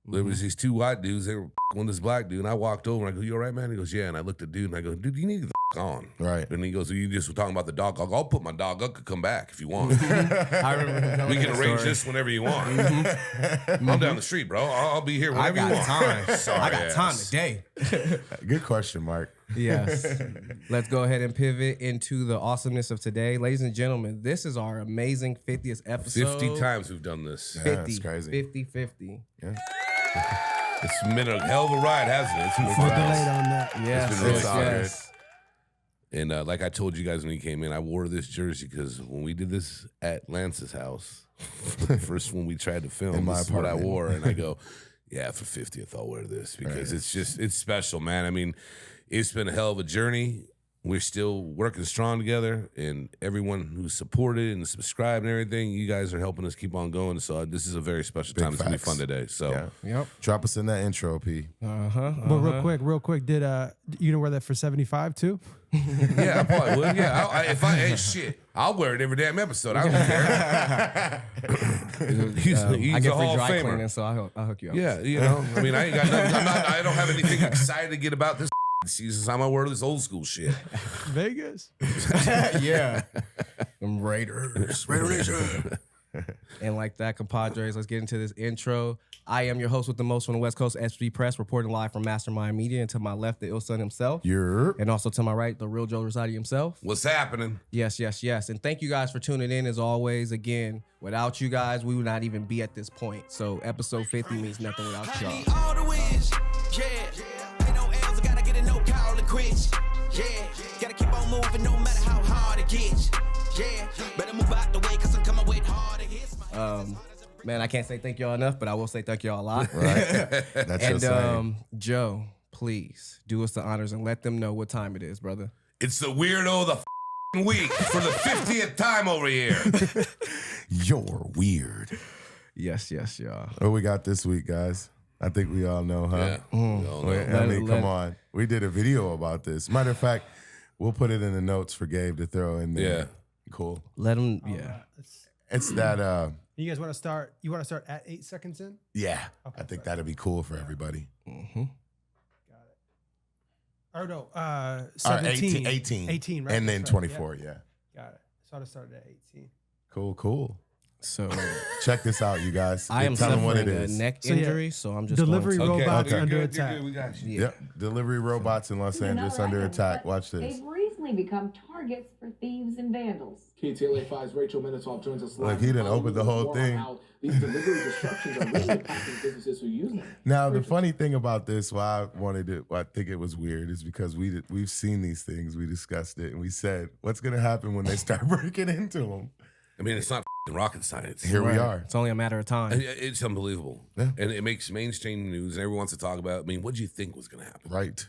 There was these two white dudes. They were with this black dude, and I walked over and I go, "You all right, man?" He goes, "Yeah." And I looked at the dude and I go, "Dude, you need to get on." Right. And he goes, "You just were talking about the dog. I'll put my dog up. Could come back if you want. I remember. We can arrange this whenever you want. I'm down the street, bro. I'll be here whenever you want." I got time today. Good question, Mark. Yes. Let's go ahead and pivot into the awesomeness of today. Ladies and gentlemen, this is our amazing 50th episode. 50 times we've done this. 50. That's crazy. 50. Yeah. It's been a hell of a ride, hasn't it? It's been We're fun. delayed on that. Yes. It's been really yes. And like I told you guys when you came in, I wore this jersey because when we did this at Lance's house, the first one we tried to film, In my this is what I apartment. wore. And I go, yeah, for 50th, I'll wear this because it's special, man. I mean, it's been a hell of a journey. We're still working strong together, and everyone who supported and subscribed and everything, you guys are helping us keep on going. So this is a very special time. It's going to be fun today. So Yeah. Yep. Drop us in that intro, P. But real quick, did you gonna wear that for 75 too? yeah, I probably would. Yeah, I'll wear it every damn episode. I don't care. he's I a get Hall free of dry Famer. cleaning, so I'll hook you up. Yeah, you know, I mean, I ain't got nothing. I don't have anything excited to get about this season. I'm gonna wear this old school shit. Vegas. Yeah. Them Raiders. Raider Nation. And like that, ComPODres, let's get into this intro. I am your host with the most from the West Coast, Sbpress, reporting live from Mastermind Media. And to my left, the ill son himself. And also to my right, the real Joe Rosati himself. What's happening? Yes. And thank you guys for tuning in as always. Again, without you guys, we would not even be at this point. So episode 50 means nothing without y'all. All the wins, yeah. Ain't no L's, I gotta get a no call and quit. Yeah, gotta keep on moving no matter how hard it gets. Yeah, better move out the way, cause I'm coming with hard hits. Man, I can't say thank y'all enough, but I will say thank y'all a lot. Right. That's And your saying. Joe, please do us the honors and let them know what time it is, brother. It's the weirdo of the week for the 50th time over here. You're weird. Yes, y'all. What we got this week, guys? I think we all know, huh? Yeah. We all know. Wait, I mean, come on. We did a video about this. Matter of fact, we'll put it in the notes for Gabe to throw in there. Yeah. Cool. Let them, yeah. It's that, You guys want to start? You want to start at 8 seconds in? yeah. Okay, I think that'd be cool for everybody. Or no, All right, 17. 18. 18, right? And then That's right, 24, yeah. Got it. So I started at 18. Cool. So Check this out, you guys. I am Tell them what it suffering a is. neck So, yeah. injury, so I'm just Delivery going to... robots Okay. under You're attack. good. We got you. Yeah. Yep. Delivery robots in Los Angeles under attack. Watch this. They've recently become targets for thieves and vandals. KTLA 5's Rachel Minatoff joins us live. Look, he done opened the whole More on thing. how these delivery disruptions are really impacting businesses who use them. Now, the funny thing about this, why I think it was weird, is because we've seen these things, we discussed it, and we said, what's going to happen when they start breaking into them? I mean, it's not rocket science. Here we are. It's only a matter of time. It's unbelievable. Yeah. And it makes mainstream news, and everyone wants to talk about it. I mean, what do you think was going to happen? Right.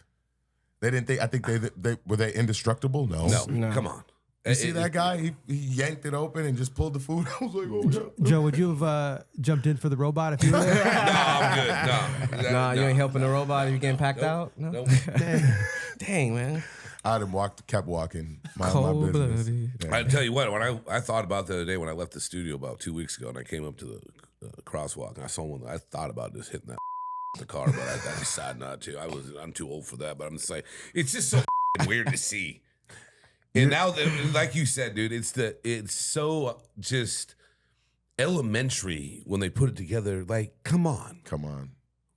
They didn't think, I think they were they indestructible? No. No. Come on. You see that guy? He yanked it open and just pulled the food. I was like, oh, yeah. Joe, would you have jumped in for the robot if you were there? No, I'm good. No. Nah, you ain't helping the robot if you getting packed out? No? Nope. Dang, man. I'd have kept walking. My business. Cold-blooded. Yeah. I tell you what, when I thought about the other day when I left the studio about 2 weeks ago and I came up to the crosswalk and I saw one, I thought about just hitting that the car, but I decided not to. I'm too old for that, but I'm just like, it's just so weird to see. And now, like you said, dude, it's so just elementary when they put it together. Like, come on.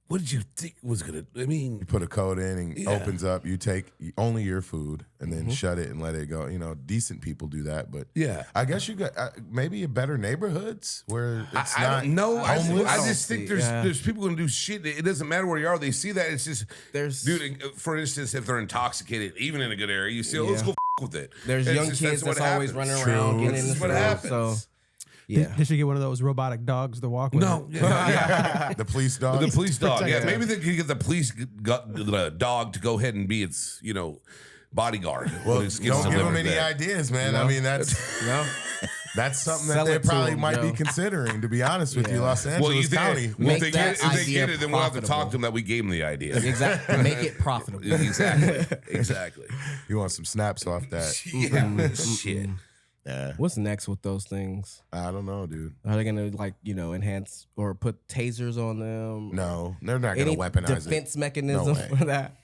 What did you think was gonna? I mean, You put a code in and opens up. You take only your food and then shut it and let it go. You know, decent people do that, but yeah. I guess you got maybe in better neighborhoods where it's I not don't know. I homeless. just think there's people gonna do shit. It doesn't matter where you are. They see that. It's just dude. For instance, if they're intoxicated, even in a good area, you see, let's go with it. There's It's young just- kids that's what always happens. running around getting in This the is what store. happens. So, yeah. They should get one of those robotic dogs to walk with. No, it. yeah. The police dog. The police dog. Yeah, Protect maybe they could get the police the dog to go ahead and be its, bodyguard. Well, when it gets don't give them delivered any there. ideas, man. I mean, that's something Sell that they it to probably them, might Joe. be considering. To be honest with you, Los Well, Angeles County. if Make they that get it, idea then we'll have to talk profitable. to them that we gave them the idea. Exactly. Make it profitable. Exactly. You want some snaps off that? Yeah. Shit. Yeah. What's next with those things? I don't know, dude. Are they gonna enhance or put tasers on them? No, they're not going to weaponize defense it. mechanism way. for that?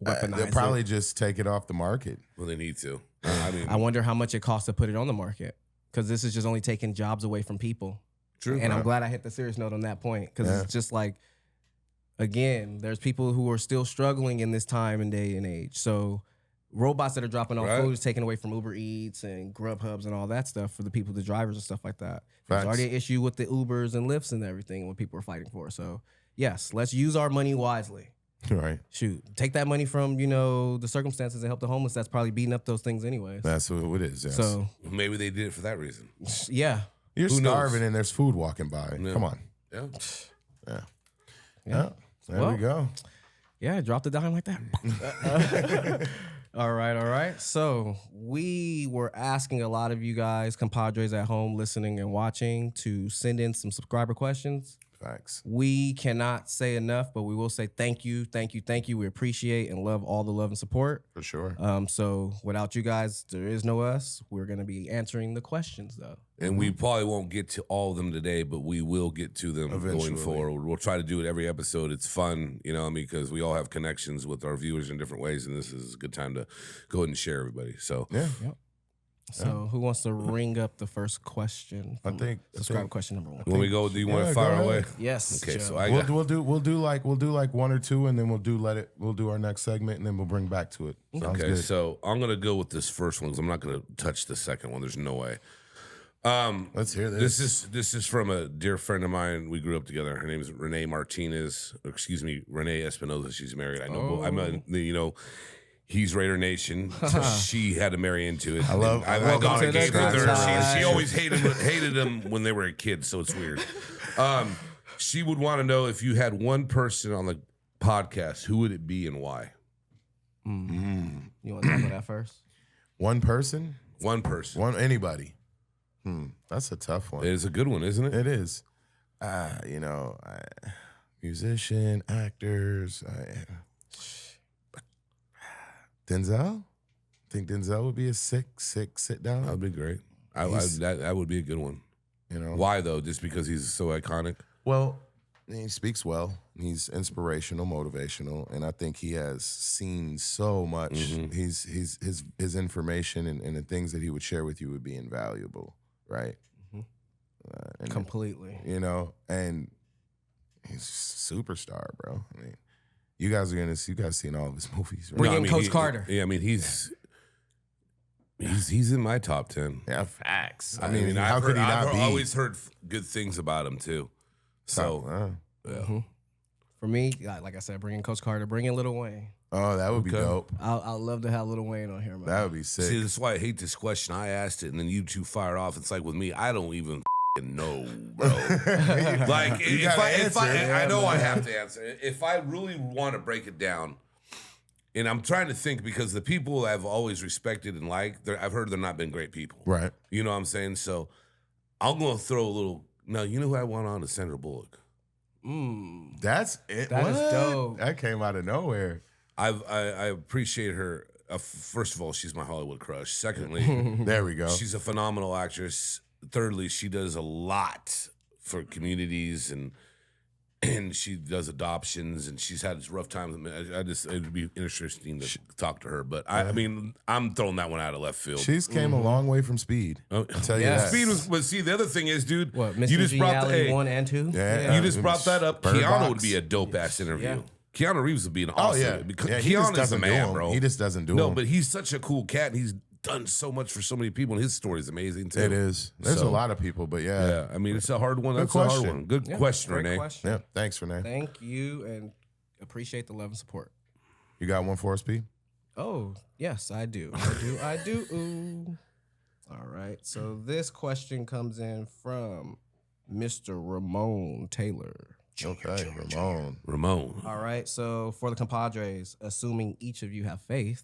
Weaponize They'll probably just take it off the market. Well, they need to. I mean, I wonder how much it costs to put it on the market, because this is just only taking jobs away from people. true. And I'm glad I hit the serious note on that point, because it's just like, again, there's people who are still struggling in this time and day and age. So robots that are dropping off food is taken away from Uber Eats and Grubhubs and all that stuff for the people, the drivers and stuff like that. There's already an issue with the Ubers and Lyfts and everything, what people are fighting for. So yes, let's use our money wisely. Right. Shoot, take that money from, the circumstances and help the homeless that's probably beating up those things anyways. That's what it is. Yes. So Maybe they did it for that reason. yeah. You're Who starving knows? and there's food walking by. Yeah. Come on. Yeah. Yeah. There we go. Yeah, drop the dime like that. All right. So we were asking a lot of you guys, compadres at home listening and watching, to send in some subscriber questions. Facts. We cannot say enough, but we will say thank you. We appreciate and love all the love and support. For sure. So without you guys, there is no us. We're going to be answering the questions, though. And we probably won't get to all of them today, but we will get to them Eventually. going forward. We'll try to do it every episode. It's fun, because we all have connections with our viewers in different ways, and this is a good time to go ahead and share everybody. So Yeah. So who wants to ring up the first question? I think- subscriber question number one. when we go, do you want Yeah, to go fire ahead. away? Yes. Okay, Joe. so I We'll do like one or two, and then we'll do our next segment, and then we'll bring back to it. Sounds Okay, good. so I'm gonna go with this first one because I'm not gonna touch the second one. There's no way. Let's hear this. This is from a dear friend of mine. We grew up together. Her name is Renee Martinez. Renee Espinoza. She's married. I know. He's Raider Nation. She had to marry into it. I love got to engaged that with her. time. She always hated him when they were a kid, so it's weird. She would want to know, if you had one person on the podcast, who would it be and why? You want to talk about that first? One person, One person. anybody. That's a tough one. It is a good one, isn't it? It is. Musician, actors. Denzel? I think Denzel would be a sick sit down. That would be great. That would be a good one. Why though? Just because he's so iconic? Well, he speaks well. He's inspirational, motivational, and I think he has seen so much. His information and the things that he would share with you would be invaluable, right? And, Completely. And he's a superstar, bro. I mean, you guys seen all of his movies, right? Bring in Coach Carter. Yeah, I mean he's in my top 10. Yeah, facts. I mean, how could he not I've be? always heard good things about him too. So yeah. For me, like I said, bring in Coach Carter, bring in Lil Wayne. Oh, that would be dope. I'd love to have Lil Wayne on here, man. That would be sick. See, that's why I hate this question. I asked it, and then you two fire off. It's like with me, I don't even know, bro. Like I know I have to answer. If I really want to break it down, and I'm trying to think, because the people I've always respected and liked, I've heard they're not been great people. Right. You know what I'm saying? So I'm gonna throw a little. Now you know who I want on is Sandra Bullock. That's it. That is dope. That came out of nowhere. I appreciate her. First of all, she's my Hollywood crush. Secondly, There we go. she's a phenomenal actress. Thirdly, she does a lot for communities, and she does adoptions, and she's had rough times. It'd be interesting to talk to her. But I mean, I'm throwing that one out of left field. She's came a long way from Speed. I'll tell you Yeah. that. Speed was, but see, the other thing is, dude, What, you Mr. just brought the Geniality 1 and 2? Yeah. you just brought that up. Bird Keanu Box. would be a dope ass interview. Yeah. Keanu Reeves would be an Oh awesome. yeah, because he just Keanu is the doesn't do man, them. bro. He just doesn't do No, them. but he's such a cool cat, and he's done so much for so many people, and his story is amazing too. it is. There's So, a lot of people, but yeah. Yeah, I mean, it's a hard one. Good That's a hard question. one. Good Yeah, question, great Renee. question. Yeah. Thanks, Renee. Thank you, and appreciate the love and support. You got one for us, P? Oh, yes, I do. I do. Ooh. All right. So this question comes in from Mr. Ramon Taylor. Okay, Ramon. Ramon. All right. So for the compadres, assuming each of you have faith,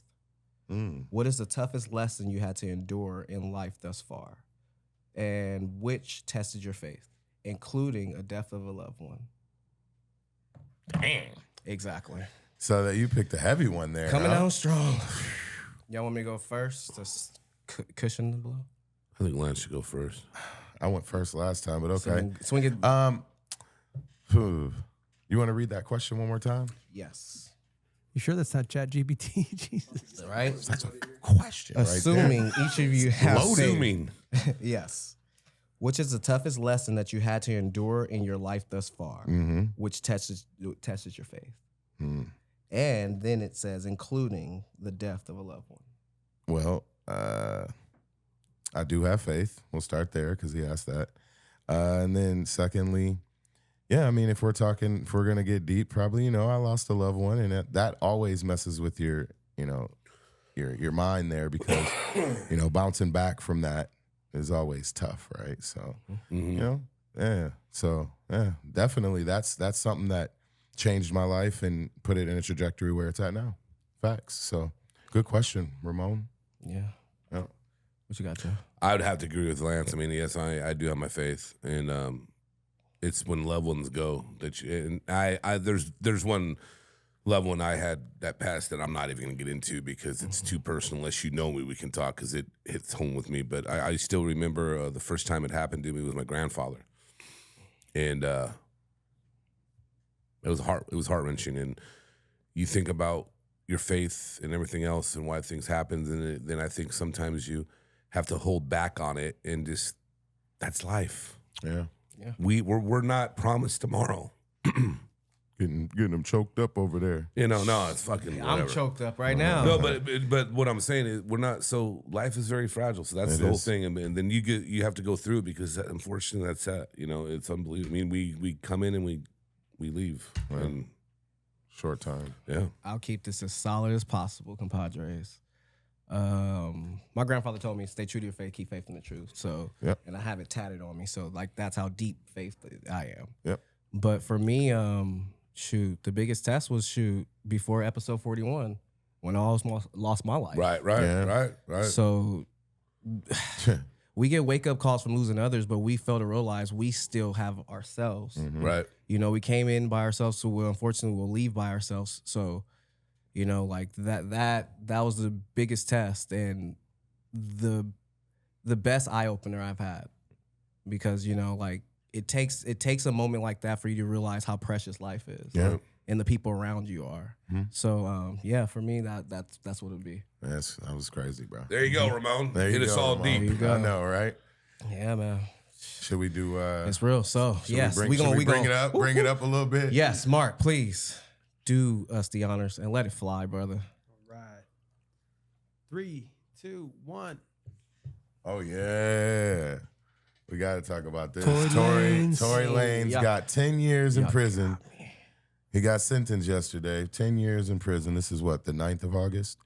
what is the toughest lesson you had to endure in life thus far? And which tested your faith, including a death of a loved one? Damn. Exactly. So that you picked a heavy one there. Coming huh? out strong. Y'all want me to go first to cushion the blow? I think Lance should go first. I went first last time, but okay. Swing it. You want to read that question one more time? Yes. You sure that's not ChatGPT? Jesus. Right? That's a question Assuming each of you have Assuming. yes. Which is the toughest lesson that you had to endure in your life thus far, which tests your faith. And then it says, including the death of a loved one. Well, I do have faith. We'll start there because he asked that. And then secondly, yeah, I mean, if we're going to get deep, probably, I lost a loved one, and that always messes with your mind there because, bouncing back from that is always tough, right? So, definitely that's something that changed my life and put it in a trajectory where it's at now. Facts. So, good question, Ramon. Yeah. What you got, Joe? I would have to agree with Lance. I mean, yes, I do have my faith, and it's when loved ones go that you. And there's one loved one I had that passed that I'm not even going to get into because it's too personal. Unless you know me, we can talk because it hits home with me. But I still remember the first time it happened to me was my grandfather, and it was heart-wrenching. And you think about your faith and everything else and why things happen, and then I think sometimes you have to hold back on it and just that's life. Yeah. We're not promised tomorrow. Getting them choked up over there. No, it's fucking whatever. I'm choked up right now. No, but what I'm saying is we're not. So life is very fragile. So that's the whole thing, and then you have to go through it because unfortunately that's that. It's unbelievable. I mean, we come in and we leave. Right. And short time. Yeah. I'll keep this as solid as possible, compadres. My grandfather told me, stay true to your faith, keep faith in the truth. So, and I have it tatted on me. So, that's how deep faith I am. Yep. But for me, the biggest test was before episode 41 when I almost lost my life. Right. So, we get wake up calls from losing others, but we fail to realize we still have ourselves. Mm-hmm. Right. We came in by ourselves, so unfortunately we'll leave by ourselves. So, that was the biggest test and the best eye opener I've had, because it takes a moment like that for you to realize how precious life is, and the people around you are. Mm-hmm. So for me that's what it'd be. That was crazy, bro. There you go, Ramon. Hit us all Ramon. deep. I know, right? Yeah, man. Should we do? It's real. So yes, we bring it up. Bring it up a little bit. Yes, Mark, please do us the honors and let it fly, brother. All right. 3, 2, 1. Oh yeah, we got to talk about this. Tory Lanez got 10 years in prison. He got sentenced yesterday. 10 years in prison. This is what, the 9th of August,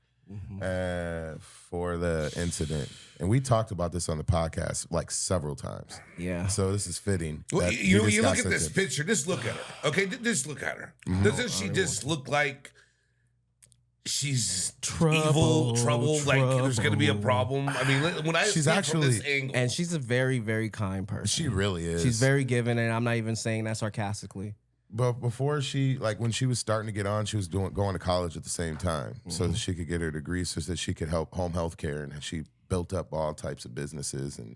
for the incident. And we talked about this on the podcast like several times. Yeah. So this is fitting. Well, you look at this picture. Just look at her. Okay, just look at her. Mm-hmm. Doesn't she just look like she's evil, trouble? Like there's going to be a problem. I mean, when I see it from this angle, and she's a very, very kind person. She really is. She's very giving, and I'm not even saying that sarcastically. But before when she was starting to get on, she was going to college at the same time, so that she could get her degree, so that she could help home health care, and she built up all types of businesses and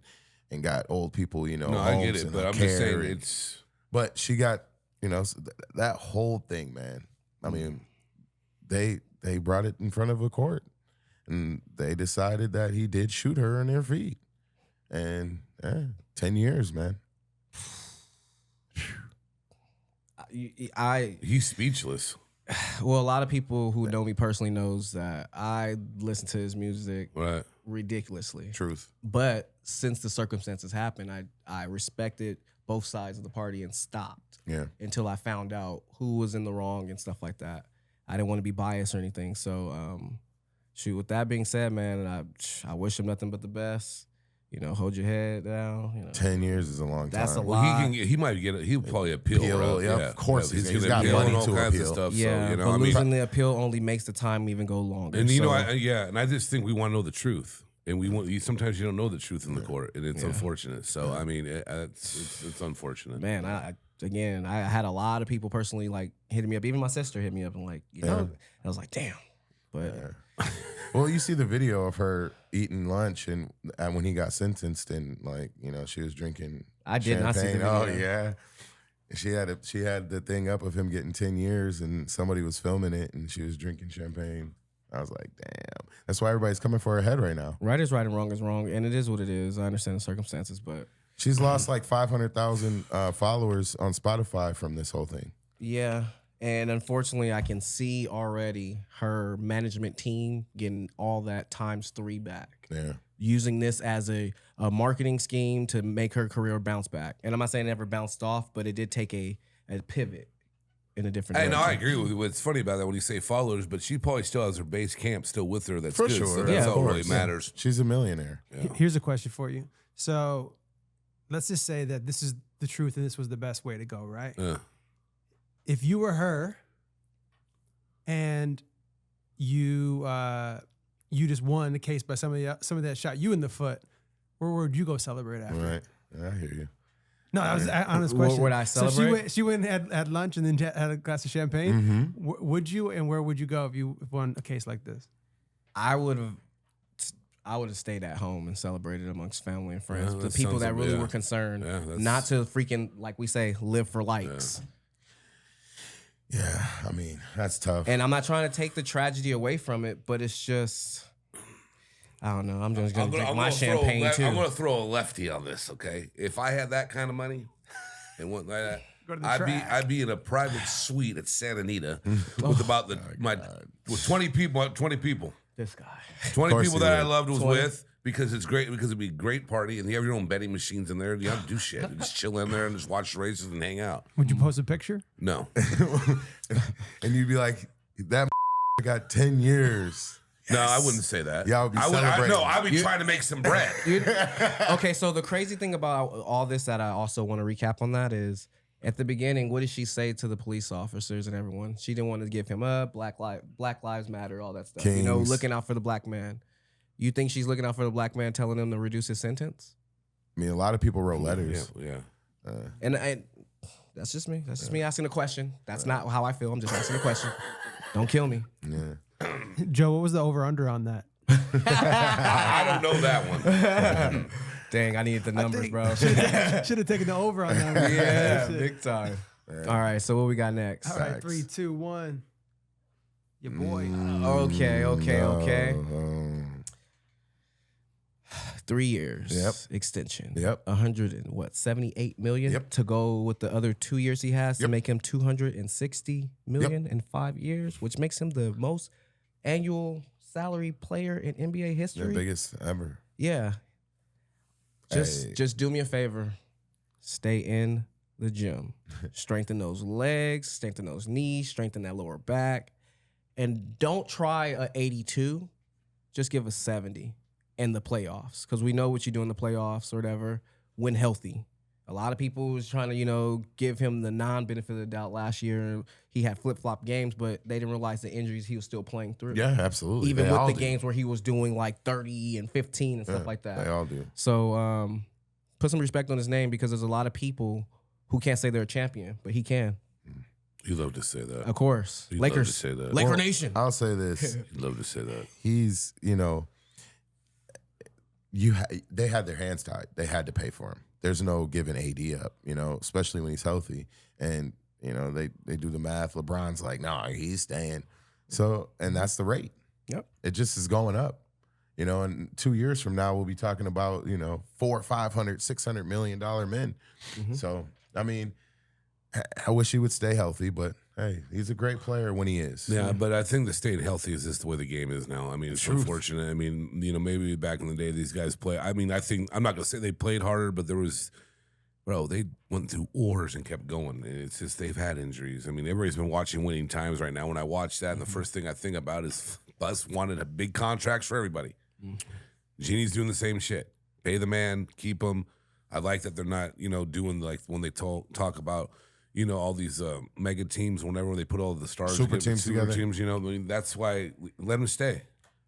got old people, No, homes I get it, but I'm just saying it's. But she got, that whole thing, man. I mean, they brought it in front of a court, and they decided that he did shoot her in her feet, and 10 years, man. He's speechless. Well, a lot of people who know me personally knows that I listen to his music ridiculously. Truth. But since the circumstances happened, I respected both sides of the party and stopped. Yeah. Until I found out who was in the wrong and stuff like that. I didn't want to be biased or anything. So, with that being said, man, I wish him nothing but the best. Hold your head down. 10 years is a long time. That's a lot. lot. He might get it. He'll probably appeal. Yeah, of course. He's got appeal money and all to kinds appeal. of stuff. Yeah, so, but losing the appeal only makes the time even go longer. And and I just think we want to know the truth, and sometimes you don't know the truth in the court, and it's unfortunate. So I mean, it's unfortunate. Man, I had a lot of people personally hitting me up. Even my sister hit me up and I was like, damn. But Well, you see the video of her eating lunch and when he got sentenced and like, she was drinking I did not see the video. Oh yeah. She had the thing up of him getting 10 years and somebody was filming it and she was drinking champagne. I was like, damn. That's why everybody's coming for her head right now. Right is right and wrong is wrong, and it is what it is. I understand the circumstances, but she's lost like 500,000 followers on Spotify from this whole thing. Yeah. And unfortunately, I can see already her management team getting all that ×3 back. Yeah. Using this as a marketing scheme to make her career bounce back. And I'm not saying it never bounced off, but it did take a pivot in a different direction. I agree with you. What's funny about that when you say followers, but she probably still has her base camp still with her. That's For good. sure. So that's all really matters. She's a millionaire. Yeah. Here's a question for you. So let's just say that this is the truth and this was the best way to go, right? Yeah. If you were her and you just won the case by somebody that shot you in the foot, where would you go celebrate after? Right. Yeah, I hear you. No, that was an honest question. Where would I celebrate? So she went and had lunch and then had a glass of champagne. Would you, and where would you go if you won a case like this? I would have stayed at home and celebrated amongst family and friends. Yeah, the people that really were concerned. Yeah, not to freaking, like we say, live for likes. Yeah, I mean, that's tough. And I'm not trying to take the tragedy away from it, but it's just, I don't know. I'm just going to drink my champagne too. I'm going to throw a lefty on this, okay? If I had that kind of money and went like that, I'd be in a private suite at Santa Anita with about with 20 people. 20 people. This guy. 20 people that I loved was with. Because it's great, because it'd be a great party, and you have your own betting machines in there. You don't have to do shit. You just chill in there and just watch the races and hang out. Would you post a picture? No. And you'd be like, that got 10 years. No, I wouldn't say that. Yeah, I would be celebrating. I'd be trying to make some bread. Okay, so the crazy thing about all this that I also want to recap on that is, at the beginning, what did she say to the police officers and everyone? She didn't want to give him up, Black Lives Matter, all that stuff. Kings. Looking out for the black man. You think she's looking out for the black man, telling him to reduce his sentence? I mean, a lot of people wrote letters. Yeah. And that's just me. That's just me asking a question. That's not how I feel. I'm just asking a question. Don't kill me. Yeah. Joe, what was the over-under on that? I don't know that one. Dang, I needed the numbers, bro. Should have taken the over on that one. Yeah, big time. Yeah. All right, so what we got next? All right, 3, 2, 1. Your boy. Okay. 3 years. Yep. Extension. Yep. 78 million. Yep. To go with the other 2 years he has to Yep. make him 260 million in 5 years, which makes him the most annual salary player in NBA history. The biggest ever. Yeah. Just do me a favor. Stay in the gym. Strengthen those legs, strengthen those knees, strengthen that lower back. And don't try a 82. Just give a 70 in the playoffs. Because we know what you do in the playoffs or whatever when healthy. A lot of people was trying to, give him the non-benefit of the doubt last year. He had flip-flop games, but they didn't realize the injuries he was still playing through. Yeah, absolutely. Even with the games where he was doing like 30 and 15 and stuff like that. They all do. So put some respect on his name because there's a lot of people who can't say they're a champion, but he can. You love to say that. Of course. You'd Lakers. love to say that. Laker Nation. I'll say this. You'd love to say that. He's, they had their hands tied. They had to pay for him. There's no giving AD up, especially when he's healthy. And, they do the math. LeBron's like, nah, he's staying. So, and that's the rate. Yep. It just is going up. And 2 years from now, we'll be talking about, $400, $500, $600 million men. Mm-hmm. So, I mean, I wish he would stay healthy, but hey, he's a great player when he is. Yeah, but I think the staying healthy is just the way the game is now. I mean, it's unfortunate. I mean, maybe back in the day these guys play. I mean, I think I'm not gonna say they played harder, but they went through wars and kept going. And it's just they've had injuries. I mean, everybody's been watching Winning Times right now. When I watch that, and the first thing I think about is Bus wanted a big contracts for everybody. Genie's doing the same shit. Pay the man, keep him. I like that they're not, doing like when they talk about. All these mega teams, whenever they put all the stars Super teams together. Teams, that's why let them stay.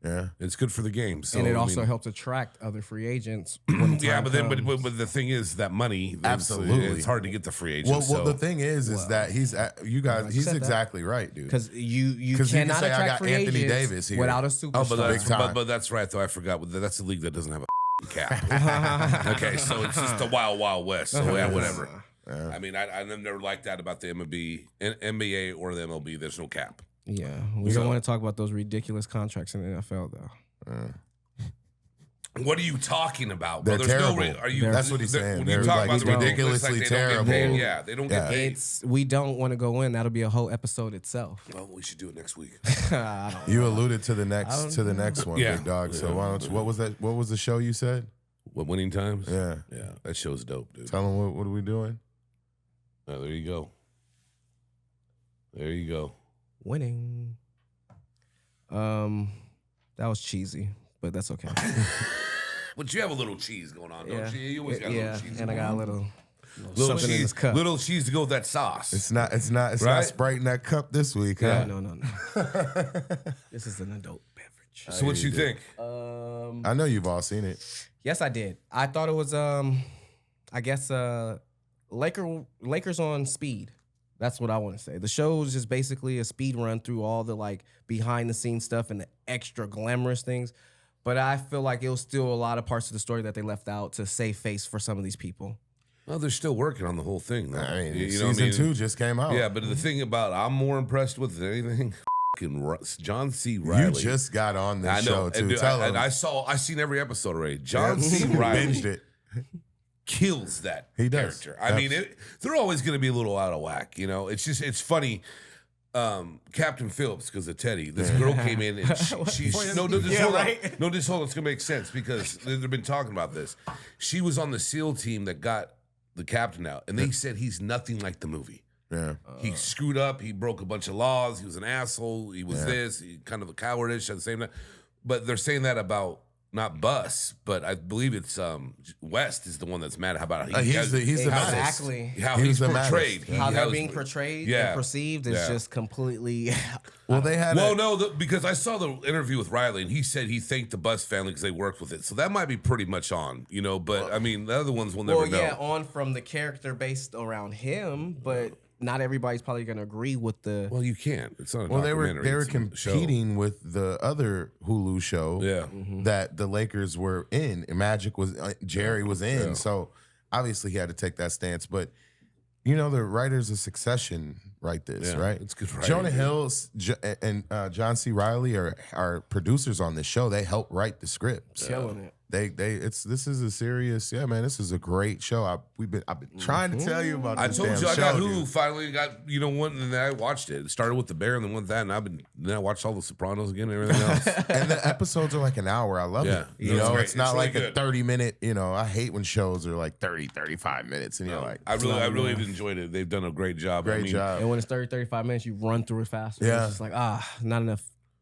Yeah. It's good for the game. So, and it I also mean, helps attract other free agents. When the yeah, time but then, comes. but the thing is that money. Absolutely. It's hard to get the free agents. Well, the thing is that he's he's exactly right, dude. Because you 'Cause you can cannot say, I attract got free Anthony agents Davis here. without a Oh, superstar. Big time. that's right. Though I forgot. That's a league that doesn't have a cap. Okay, so it's just the wild, wild west. So yeah, whatever. I mean, I never liked that about the NBA or the MLB. There's no cap. Yeah, we don't want to talk about those ridiculous contracts in the NFL, though. What are you talking about? They're Bro? There's terrible. no. Are you? That's what he's saying. When you They're talk like about the ridiculously they don't get paid. terrible. Yeah, they don't get paid. We don't want to go in. That'll be a whole episode itself. Well, we should do it next week. I don't You alluded to the next one, Yeah. big dog. So Yeah. why don't you, what was that? What was the show you said? What, Winning Times? Yeah. Yeah, that show's dope, dude. Tell them what are we doing? Oh, there you go. There you go. Winning. That was cheesy, but that's okay. But you have a little cheese going on, don't you? You always got a little cheese. and I got a little little something in this cheese, cup. little cheese to go with that sauce. It's not Right? Sprite in that cup this week, huh? No. This is an adult beverage. So what you think? I know you've all seen it. Yes, I did. I thought it was I guess Lakers on speed. That's what I want to say. The show is just basically a speed run through all the like behind the scenes stuff and the extra glamorous things. But I feel like it was still a lot of parts of the story that they left out to save face for some of these people. Well, they're still working on the whole thing, though. I mean, You know what I season mean? 2 just came out. Yeah, but the thing about I'm more impressed with than anything. John C. Riley. You just got on this I know, show too. and, Tell him. I seen every episode already. John C. Riley binged it. kills that He does. character. I mean, they're always going to be a little out of whack. You know, it's funny. Captain Phillips, because of Teddy, this girl came in and she's hold on. It's gonna make sense because they've been talking about this. She was on the SEAL team that got the captain out, and they said he's nothing like the movie. Yeah. He screwed up. He broke a bunch of laws. He was an asshole. He was this. He kind of a cowardice at the same time. But they're saying that about not Bus, but I believe it's West is the one that's mad about it. He's the maddest. Exactly. How He he's was the portrayed. maddest. How they're was- being portrayed Yeah. and perceived is Yeah. just completely. Well, they had. Because I saw the interview with Riley, and he said he thanked the Bus family because they worked with it. So that might be pretty much on, you know. But I mean, the other ones will never know. On from the character based around him, but not everybody's probably going to agree with the. Well, you can't. It's not a Well, they were documentary. It's a show. competing with the other Hulu show. Yeah. That the Lakers were in. And Magic was Jerry was in. Yeah. So obviously he had to take that stance. But you know the writers of Succession write this, Yeah, right? it's good writing, Jonah yeah. Hills and John C. Riley are producers on this show. They help write the script. Killing it. This is a serious, man. This is a great show. I've been trying to tell you about. I this told damn you I show, got dude. Hulu. Finally got one, and then I watched it. It started with The Bear, and then with that, and then I watched all the Sopranos again and everything else. And the episodes are like an hour. I love Yeah. it. No, You it's know, great. it's not It's really like a good. 30-minute, I hate when shows are like 30, 35 minutes and you're like, I really enjoyed it. They've done a great job. great job. And when it's 30, 35 minutes, you run through it faster. Yeah. It's just like, not enough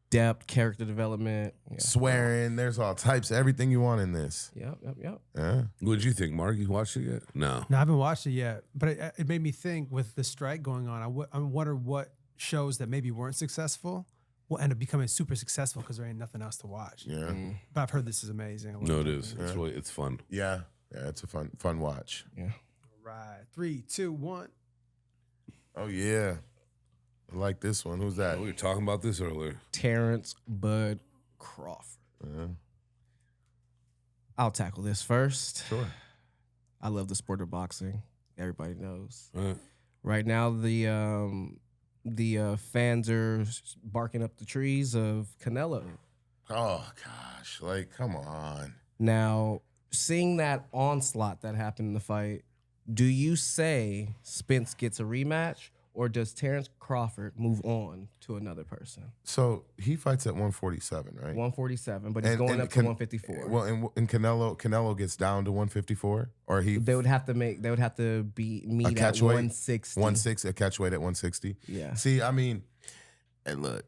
depth, character development. Yeah. Swearing, there's all types, everything you want in this. Yep. Yeah. What did you think, Mark? You watched it yet? No. No, I haven't watched it yet, but it made me think with the strike going on. I wonder what shows that maybe weren't successful will end up becoming super successful because there ain't nothing else to watch. Yeah. But I've heard this is amazing. No, it is. It's fun. Yeah. Yeah, it's a fun watch. Yeah. All right, 3, 2, 1. Oh yeah. I like this one. Who's that? We were talking about this earlier. Terrence Bud Crawford. Yeah. I'll tackle this first. Sure. I love the sport of boxing. Everybody knows. Right. Right now, the fans are barking up the trees of Canelo. Oh gosh. Like, come on. Now, seeing that onslaught that happened in the fight, do you say Spence gets a rematch, or does Terrence Crawford move on to another person? So he fights at 147, right? 147, but he's going up to 154. Well, and Canelo gets down to 154, or They would have to meet at catch weight? 160. 160, a catch weight at 160. Yeah. See, I mean, and look,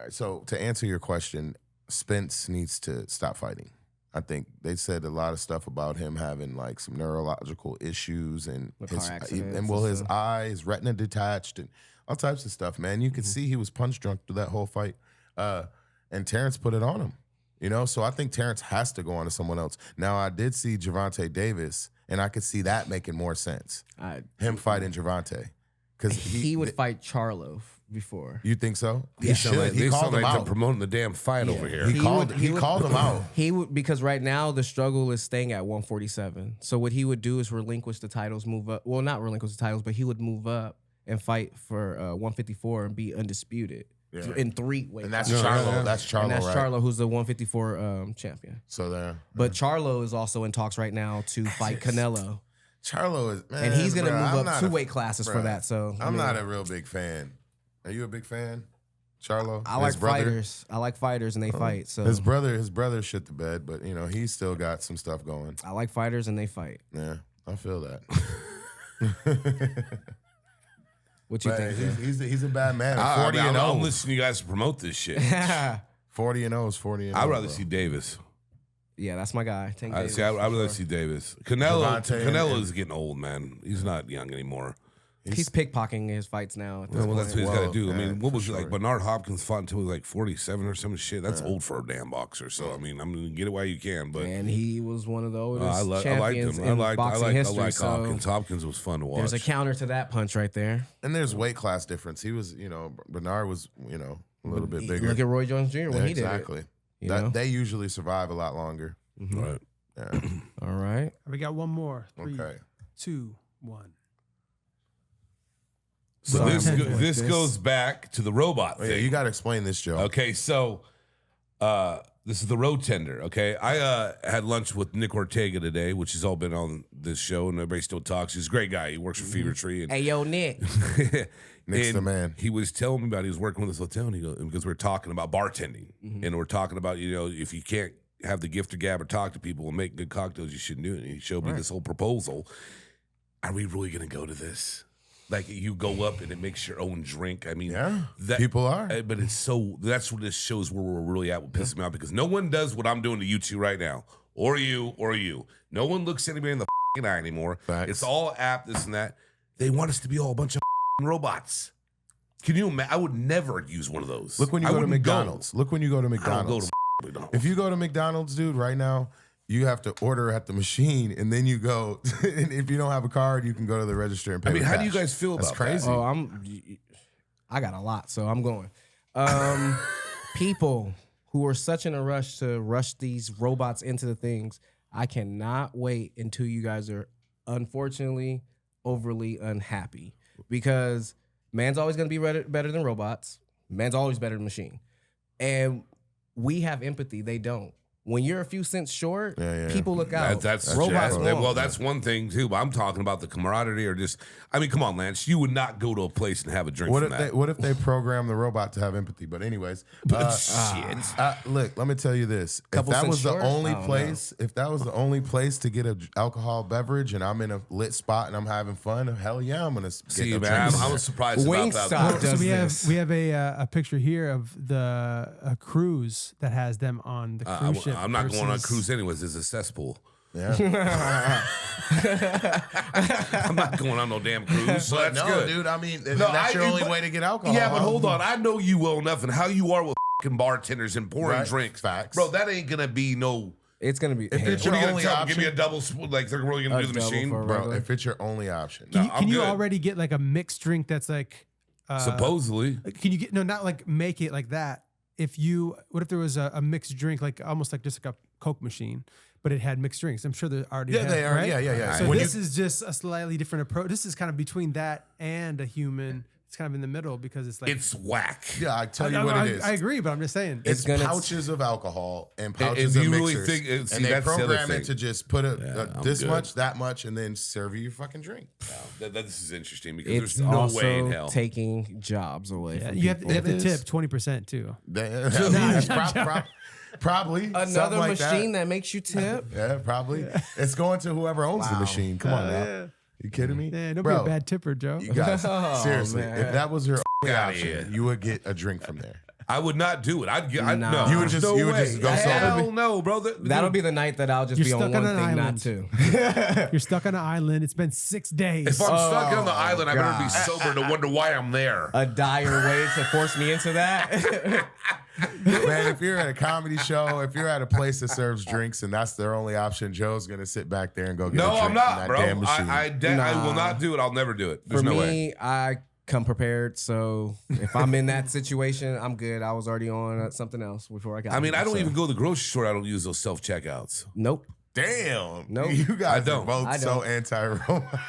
so to answer your question, Spence needs to stop fighting. I think they said a lot of stuff about him having like some neurological issues and With car accidents his and eye, his retina detached and all types of stuff, man. You could see he was punch drunk through that whole fight. and Terrence put it on him. You know, so I think Terrence has to go on to someone else. Now, I did see Gervonta Davis, and I could see that making more sense. Him fighting Gervonta. Because he would fight Charlo before. You think so? He should. He called him out. Promoting the damn fight over here. He called him out. He would, because right now the struggle is staying at 147. So what he would do is relinquish the titles, move up. Well, not relinquish the titles, but he would move up and fight for 154 and be undisputed in 3 weight. And that's Charlo. That's Charlo. And that's right? Charlo, who's the 154 champion. So there. But Charlo is also in talks right now to fight Canelo. Charlo is, man, and he's gonna move up 2 weight classes bro, for that. So I'm not a real big fan. Are you a big fan, Charlo? I like fighters. I like fighters, and they fight. So his brother shit the bed, but you know he's still got some stuff going. I like fighters, and they fight. Yeah, I feel that. What you think? He's a bad man. 40 and 0. I'm listening to you guys promote this shit. 40 and 0 is 40 and 0. I'd rather see Davis. Yeah, that's my guy. I'd rather see Davis. Canelo is getting old, man. He's not young anymore. He's pickpocketing his fights now. Well, that's what he's got to do. I mean, what was it like? Bernard Hopkins fought until he was like 47 or some shit. That's old for a damn boxer. So I mean, I'm gonna get it while you can. But and he was one of the oldest I liked champions him. in boxing history. I like Hopkins. Hopkins was fun to watch. There's a counter to that punch right there. And there's weight class difference. He was, Bernard was, a little bit bigger. Look at Roy Jones Jr. when he did it. Exactly. They usually survive a lot longer. Mm-hmm. Right. Yeah. All right. We got one more. 3, Okay. 2, 1. So this goes back to the robot thing. Yeah, you got to explain this, Joe. Okay, so this is the road tender. Okay, I had lunch with Nick Ortega today, which has all been on this show, and everybody still talks. He's a great guy. He works for Fever Tree. And, Hey, yo, Nick. Nick's the man. He was telling me about he was working with this hotel, and he goes, because we're talking about bartending, and we're talking about if you can't have the gift of gab or talk to people and make good cocktails, you shouldn't do it. And he showed me this whole proposal. Are we really going to go to this? Like you go up and it makes your own drink. I mean, people are. But it's that's what this shows where we're really at. What pisses me off because no one does what I'm doing to you two right now, or you. No one looks anybody in the eye anymore. Facts. It's all app, this and that. They want us to be all a bunch of robots. Can you imagine? I would never use one of those. Look when you go to McDonald's. Look when you go to I McDonald's. don't go to McDonald's. If you go to McDonald's, dude, right now, you have to order at the machine, and then you go. And if you don't have a card, you can go to the register and pay. I mean, with how do cash. you guys feel about That's crazy. that? Oh, I got a lot, so I'm going. People who are such in a rush to rush these robots into the things, I cannot wait until you guys are unfortunately overly unhappy because man's always going to be better than robots. Man's always better than machine. And we have empathy. They don't. When you're a few cents short, people look out. That's robots. well, that's one thing too. But I'm talking about the camaraderie, or just. I mean, come on, Lance. You would not go to a place and have a drink. What if they program the robot to have empathy? But anyways, shit. Look, let me tell you this: if that was the only place, to get an alcohol beverage, and I'm in a lit spot and I'm having fun, hell yeah, I'm gonna see. Get Man, I was surprised about that. So we have a picture here of a cruise that has them on the cruise ship. I'm not going on a cruise anyways. It's a cesspool. Yeah. I'm not going on no damn cruise. So that's good, dude. I mean, that's your only way to get alcohol. Yeah, but hold on. I know you well enough, and how you are with bartenders and pouring drinks. Facts, bro. That ain't gonna be no. It's gonna be. If it's your only option, give me a double spoon. Like they're really gonna do the machine, bro. If it's your only option, can you already get like a mixed drink that's like supposedly? Can you get not like make it like that? What if there was a mixed drink, like almost like just like a Coke machine, but it had mixed drinks? I'm sure they already have, they are. Right? Yeah. So this is just a slightly different approach. This is kind of between that and a human. It's kind of in the middle because it's like it's whack. Yeah, I tell you what it is. I agree, but I'm just saying it's pouches of alcohol and pouches of mixers, really and they program it to just put this much, that much, and then serve you your fucking drink. Wow. This is interesting because it's there's no also way in hell taking jobs away. From you have to tip 20% too. Probably another like machine that makes you tip. Yeah, probably. It's going to whoever owns the machine. Come on now. You kidding me? Yeah, don't be a bad tipper, Joe. You guys, seriously, man. if that was your option, you would get a drink from there. I would not do it. I'd Nah. no. You would there's just- no you would way. just go Hell solo? no, bro. That'll be the night that I'll just You're be on stuck one on thing, an not island. two. You're stuck on an island. It's been 6 days. If I'm stuck on the Oh, island, I better be God. sober to wonder why I'm there. A dire way to force me into that. Man, if you're at a comedy show, if you're at a place that serves drinks and that's their only option, Joe's gonna sit back there and go get No, a drink I'm from not, that bro. damn machine. I will not do it. I'll never do it. There's For no me, way. I come prepared. So if I'm in that situation, I'm good. I was already on something else before I got I mean, here, I don't so. even go to the grocery store. I don't use those self checkouts. Nope. Damn. Nope. You guys I don't. are both I so don't. anti-Roma.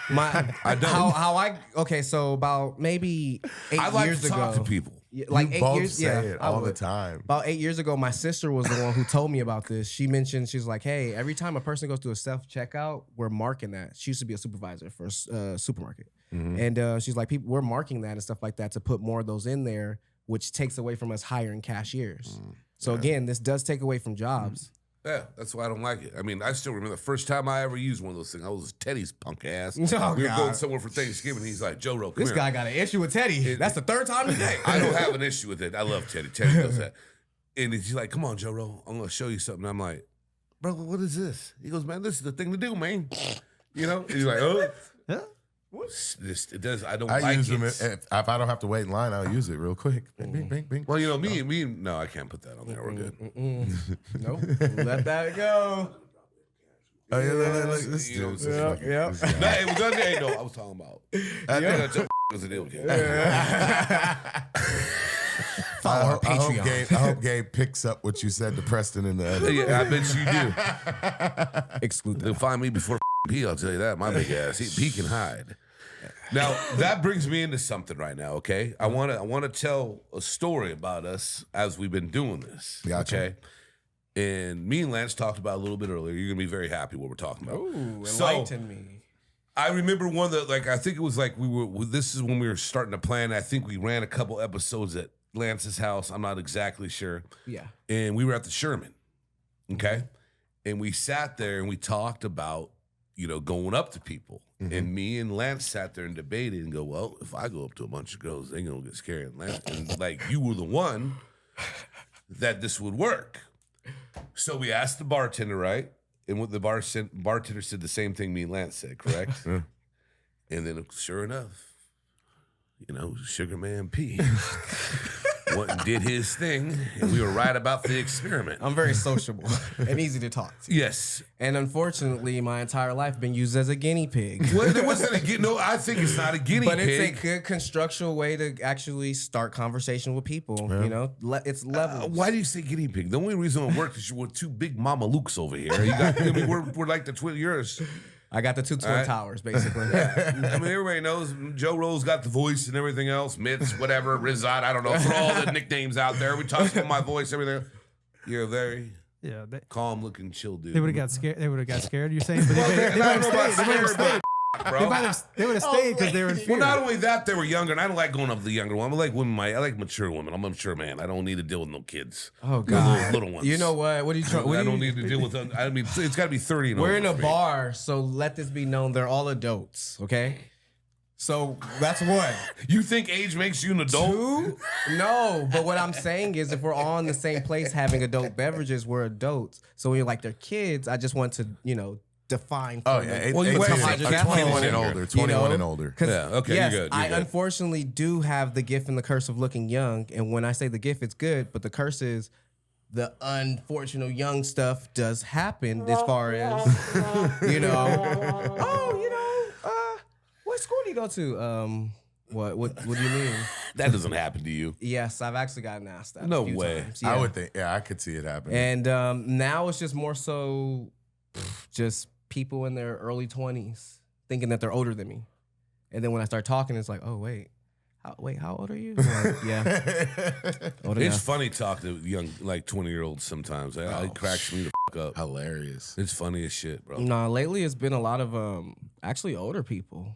I don't. How I okay, so about maybe 8 I like years to ago. talk to people. Yeah, like You 8 both years say yeah, it I all the would. time. About 8 years ago, my sister was the one who told me about this. She mentioned, she's like, hey, every time a person goes to a self-checkout, we're marking that. She used to be a supervisor for a supermarket. Mm-hmm. And she's like, we're marking that and stuff like that to put more of those in there, which takes away from us hiring cashiers. So again, this does take away from jobs. Yeah, that's why I don't like it. I mean, I still remember the first time I ever used one of those things. I was Teddy's punk ass. Oh, we were God. going somewhere for Thanksgiving. He's like, Joe Ro, come This here. guy got an issue with Teddy. That's the third time today. I don't have an issue with it. I love Teddy. Teddy does that. And he's like, come on, Joe Ro, I'm going to show you something. I'm like, bro, what is this? He goes, man, this is the thing to do, man. You know? And he's like, oh. It does. I don't I like use it. them if I don't have to wait in line. I'll use it real quick. Bing, bing, bing, bing. Well, you know, me, no, I can't put that on there. We're good. Nope. Let that go. Oh, yeah, look, this You know dude's what a I'm fucking- Yep. this guy. No, it was done there. No, I was talking about. I think that was a deal. I hope Patreon. I hope Gabe picks up what you said to Preston in the edit. Yeah, I bet you do. Exclude They'll that. find me before P. I'll tell you that. My big ass. He can hide. Now that brings me into something right now. Okay, I want to tell a story about us as we've been doing this. Gotcha. Okay, and me and Lance talked about it a little bit earlier. You're gonna be very happy what we're talking about. Ooh, So, enlighten me. I remember one that, like, I think it was like this is when we were starting to plan. I think we ran a couple episodes at Lance's house. I'm not exactly sure. Yeah. And we were at the Sherman. Okay. And we sat there and we talked about, you know, going up to people. And me and Lance sat there and debated and go, well, if I go up to a bunch of girls, they're going to get scared. And Lance, and like, you were the one that this would work. So we asked the bartender, right? And what the bartender said the same thing me and Lance said, correct? And then sure enough, you know, Sugar Man P went and did his thing, and we were right about the experiment. I'm very sociable and easy to talk to. Yes. And unfortunately, my entire life been used as a guinea pig. Well, it wasn't no, I think it's not a guinea But pig. it's a good constructual way to actually start conversation with people. You know, it's levels. Why do you say guinea pig? The only reason it worked is you were two big Mama Lukes over here. You got, I mean, we're like the twin. Yours. I got the two twin All right. towers, basically. I mean, everybody knows Joe Rose got the voice and everything else. Mitz, whatever, Rizat, I don't know. Throw all the nicknames out there. We talked about my voice, everything. You're a very Yeah, calm looking, chill dude. they would have got scared. They would have got scared. You're saying, but Well, they I might don't know about have stayed. They might have scared, stayed. bro. They would have stayed because they were in fear. Well, not only that, they were younger, and I don't like going up to the younger one. I like women. I like mature women. I'm a mature man. I don't need to deal with no kids. Oh God, little ones. You know what? What are you trying? I don't need to deal with them. I mean, it's got to be 30 and We're over in a for me. bar, so let this be known. They're all adults. Okay. So that's one. You think age makes you an adult? Two? No, but what I'm saying is if we're all in the same place having adult beverages, we're adults. So when you're like they're kids, I just want to, you know, define. Oh for yeah, them. Well, you 18, wait, 21 and older. 21 and older. 'Cause, Yeah, okay, yes, you're good, I you're good. unfortunately do have the gift and the curse of looking young. And when I say the gift, it's good, but the curse is the unfortunate young stuff does happen as far as, you know, what school do you go to? What do you mean? That doesn't happen to you. Yes, I've actually gotten asked that. No a few way. times. I Yeah. would think, I could see it happening. And now it's just more so just people in their early 20s thinking that they're older than me. And then when I start talking, it's like, oh, wait, how old are you? I'm like, yeah. Older It's enough. funny talking to young, like 20-year-olds sometimes. It cracks me the up. Hilarious. It's funny as shit, bro. Nah, lately it's been a lot of actually older people.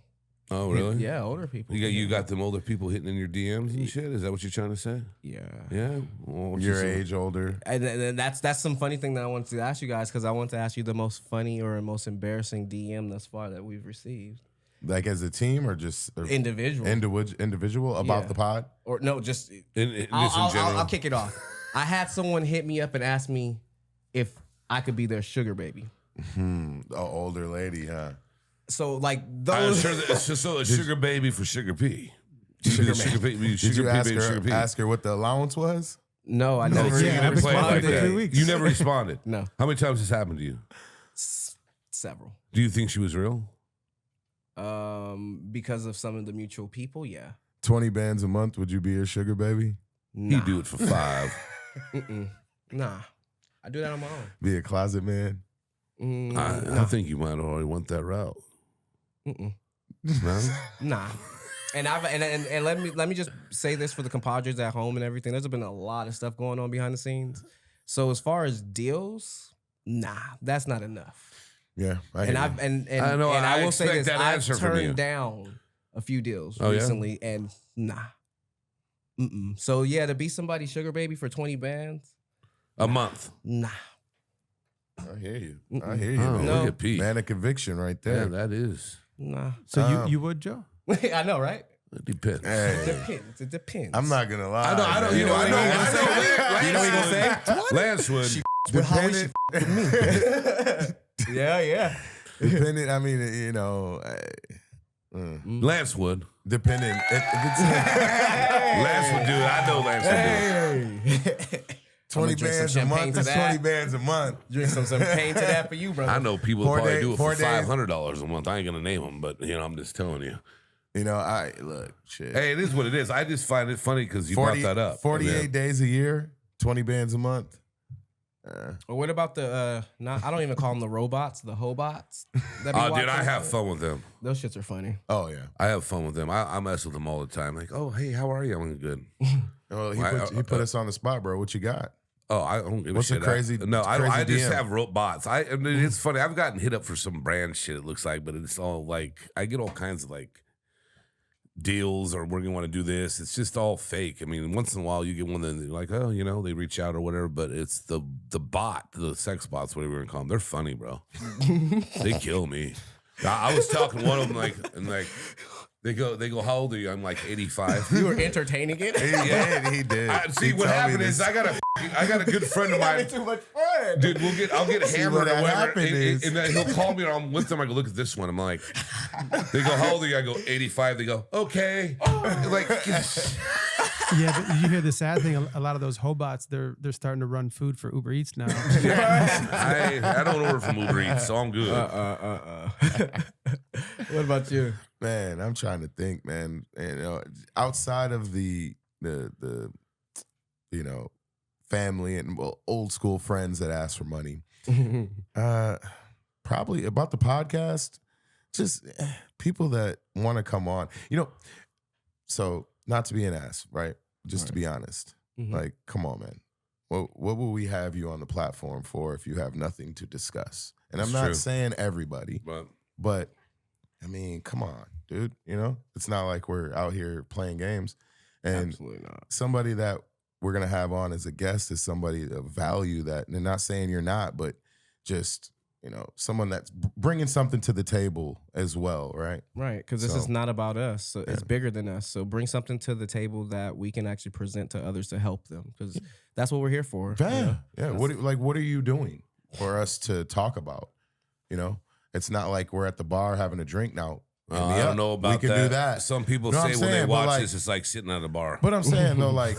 Oh, really? Yeah, older people. You got them older people hitting in your DMs and shit? Is that what you're trying to say? Yeah. Yeah. Well, what you Your say? age, older. And that's some funny thing that I wanted to ask you guys because I want to ask you the most funny or most embarrassing DM thus far that we've received. Like as a team or just Individual. Individual about the pod? Or no, just just in I'll, general. I'll kick it off. I had someone hit me up and ask me if I could be their sugar baby. An older lady, huh? So like I'm those. sure that it's just a sugar baby for Sugar P. Sugar Sugar P. Did Sugar you P ask being Sugar P. her what the allowance was? No, I never. You Yeah, never I've been played quiet like for that. 3 weeks. You never responded. No. How many times has this happened to you? Several. Do you think she was real? Because of some of the mutual people, yeah. 20 bands a month, would you be a sugar baby? Nah. He'd do it for 5. Nah. I do that on my own. Be a closet man? I think you might already went that route. No? Nah. And let me just say this for the compadres at home and everything. There's been a lot of stuff going on behind the scenes. So as far as deals, nah, that's not enough. Yeah, I And I will say expect this: that I've answer from you. turned down a few deals Oh, yeah? recently, and nah. So yeah, to be somebody's sugar baby for 20 bands, A month. nah. I hear you. I hear you. Oh, man. No. look at Pete. Manic conviction right Yeah, there. that is. Nah. So you would, Joe? I know, right? It depends. Hey, It depends. I'm not gonna lie. I know. man. You know what gonna say? You know what you're gonna say? Lance would. Dependent, Yeah. dependent. I mean, you know, Lance would. dependent. If it's Lance would do it. I know Lance would do it. 20 drink some bands a champagne month to is that. 20 bands a month. Drink some pain to that for you, brother. I know people Four that probably days- do it 4 for days. $500 a month. I ain't gonna name them, but I'm just telling you. You know, look, shit. Hey, it is what it is. I just find it funny because you brought that up. 48 days a year, 20 bands a month. Or what about the I don't even call them the robots, the hobots. that be Oh, dude, watching I have it? fun with them. Those shits are funny. Oh yeah. I have fun with them. I mess with them all the time. Like, oh, hey, how are you? I'm good. Well, he Why- put us on the spot, bro. What you got? Oh, I don't give What's a the shit. crazy- No, I don't. crazy I just DM? have robots. I mean, it's funny. I've gotten hit up for some brand shit. It looks like, but it's all like I get all kinds of like deals or we're gonna want to do this. It's just all fake. I mean, once in a while you get one that they're like, oh, they reach out or whatever. But it's the bot, the sex bots, whatever you want to call them. They're funny, bro. They kill me. I was talking to one of them like they go, how old are you? I'm like 85. You were entertaining it. He did. See, He what told me happened this. is I got a good friend of mine. Too much fun. Dude, I'll get hammered what or whatever, happened is- and then he'll call me and I'm with them. I go, look at this one. I'm like, they go, how old are you? I go, 85. They go, okay. Like, Yeah, but you hear the sad thing. A lot of those hobots, they're starting to run food for Uber Eats now. I don't order from Uber Eats, so I'm good. What about you? Man, I'm trying to think, man. Outside of the family and old school friends that ask for money, probably about the podcast, just people that want to come on. So not to be an ass, right? Just to be honest, like, come on, man. What will we have you on the platform for if you have nothing to discuss? And I'm It's not true. saying everybody, but I mean, come on, dude. It's not like we're out here playing games. And Absolutely not. somebody that we're going to have on as a guest is somebody of value that, and not saying you're not, but just, someone that's bringing something to the table as well, right? Right, because this So- is not about us. So it's bigger than us. So bring something to the table that we can actually present to others to help them, because that's what we're here for. Yeah. What are you doing for us to talk about? It's not like we're at the bar having a drink now. Hit me I up. don't know about We can that. do that. Some people No, I'm say when they saying, but watch like- this, it's like sitting at a bar. But I'm saying though, like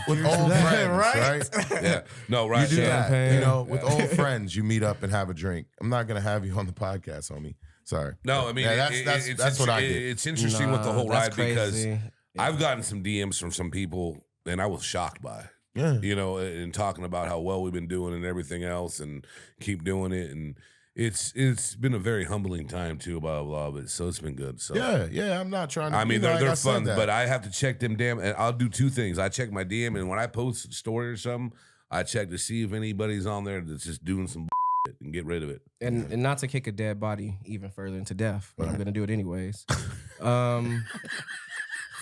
with old friends, right? Yeah. No, right. You do Champagne. that. With old friends, you meet up and have a drink. I'm not gonna have you on the podcast, homie. Sorry. No, I mean, Yeah, that's what I get. It's interesting with the whole That's ride because crazy. I've gotten some DMs from some people and I was shocked by, Yeah. and talking about how well we've been doing and everything else and keep doing it. And it's been a very humbling time too, blah, blah, blah. But so it's been good. So Yeah. I'm not trying to. I mean, like they're I said fun, that. but I have to check them damn. And I'll do two things. I check my DM, and when I post a story or something, I check to see if anybody's on there that's just doing some and get rid of it. And not to kick a dead body even further into death, but I'm gonna do it anyways.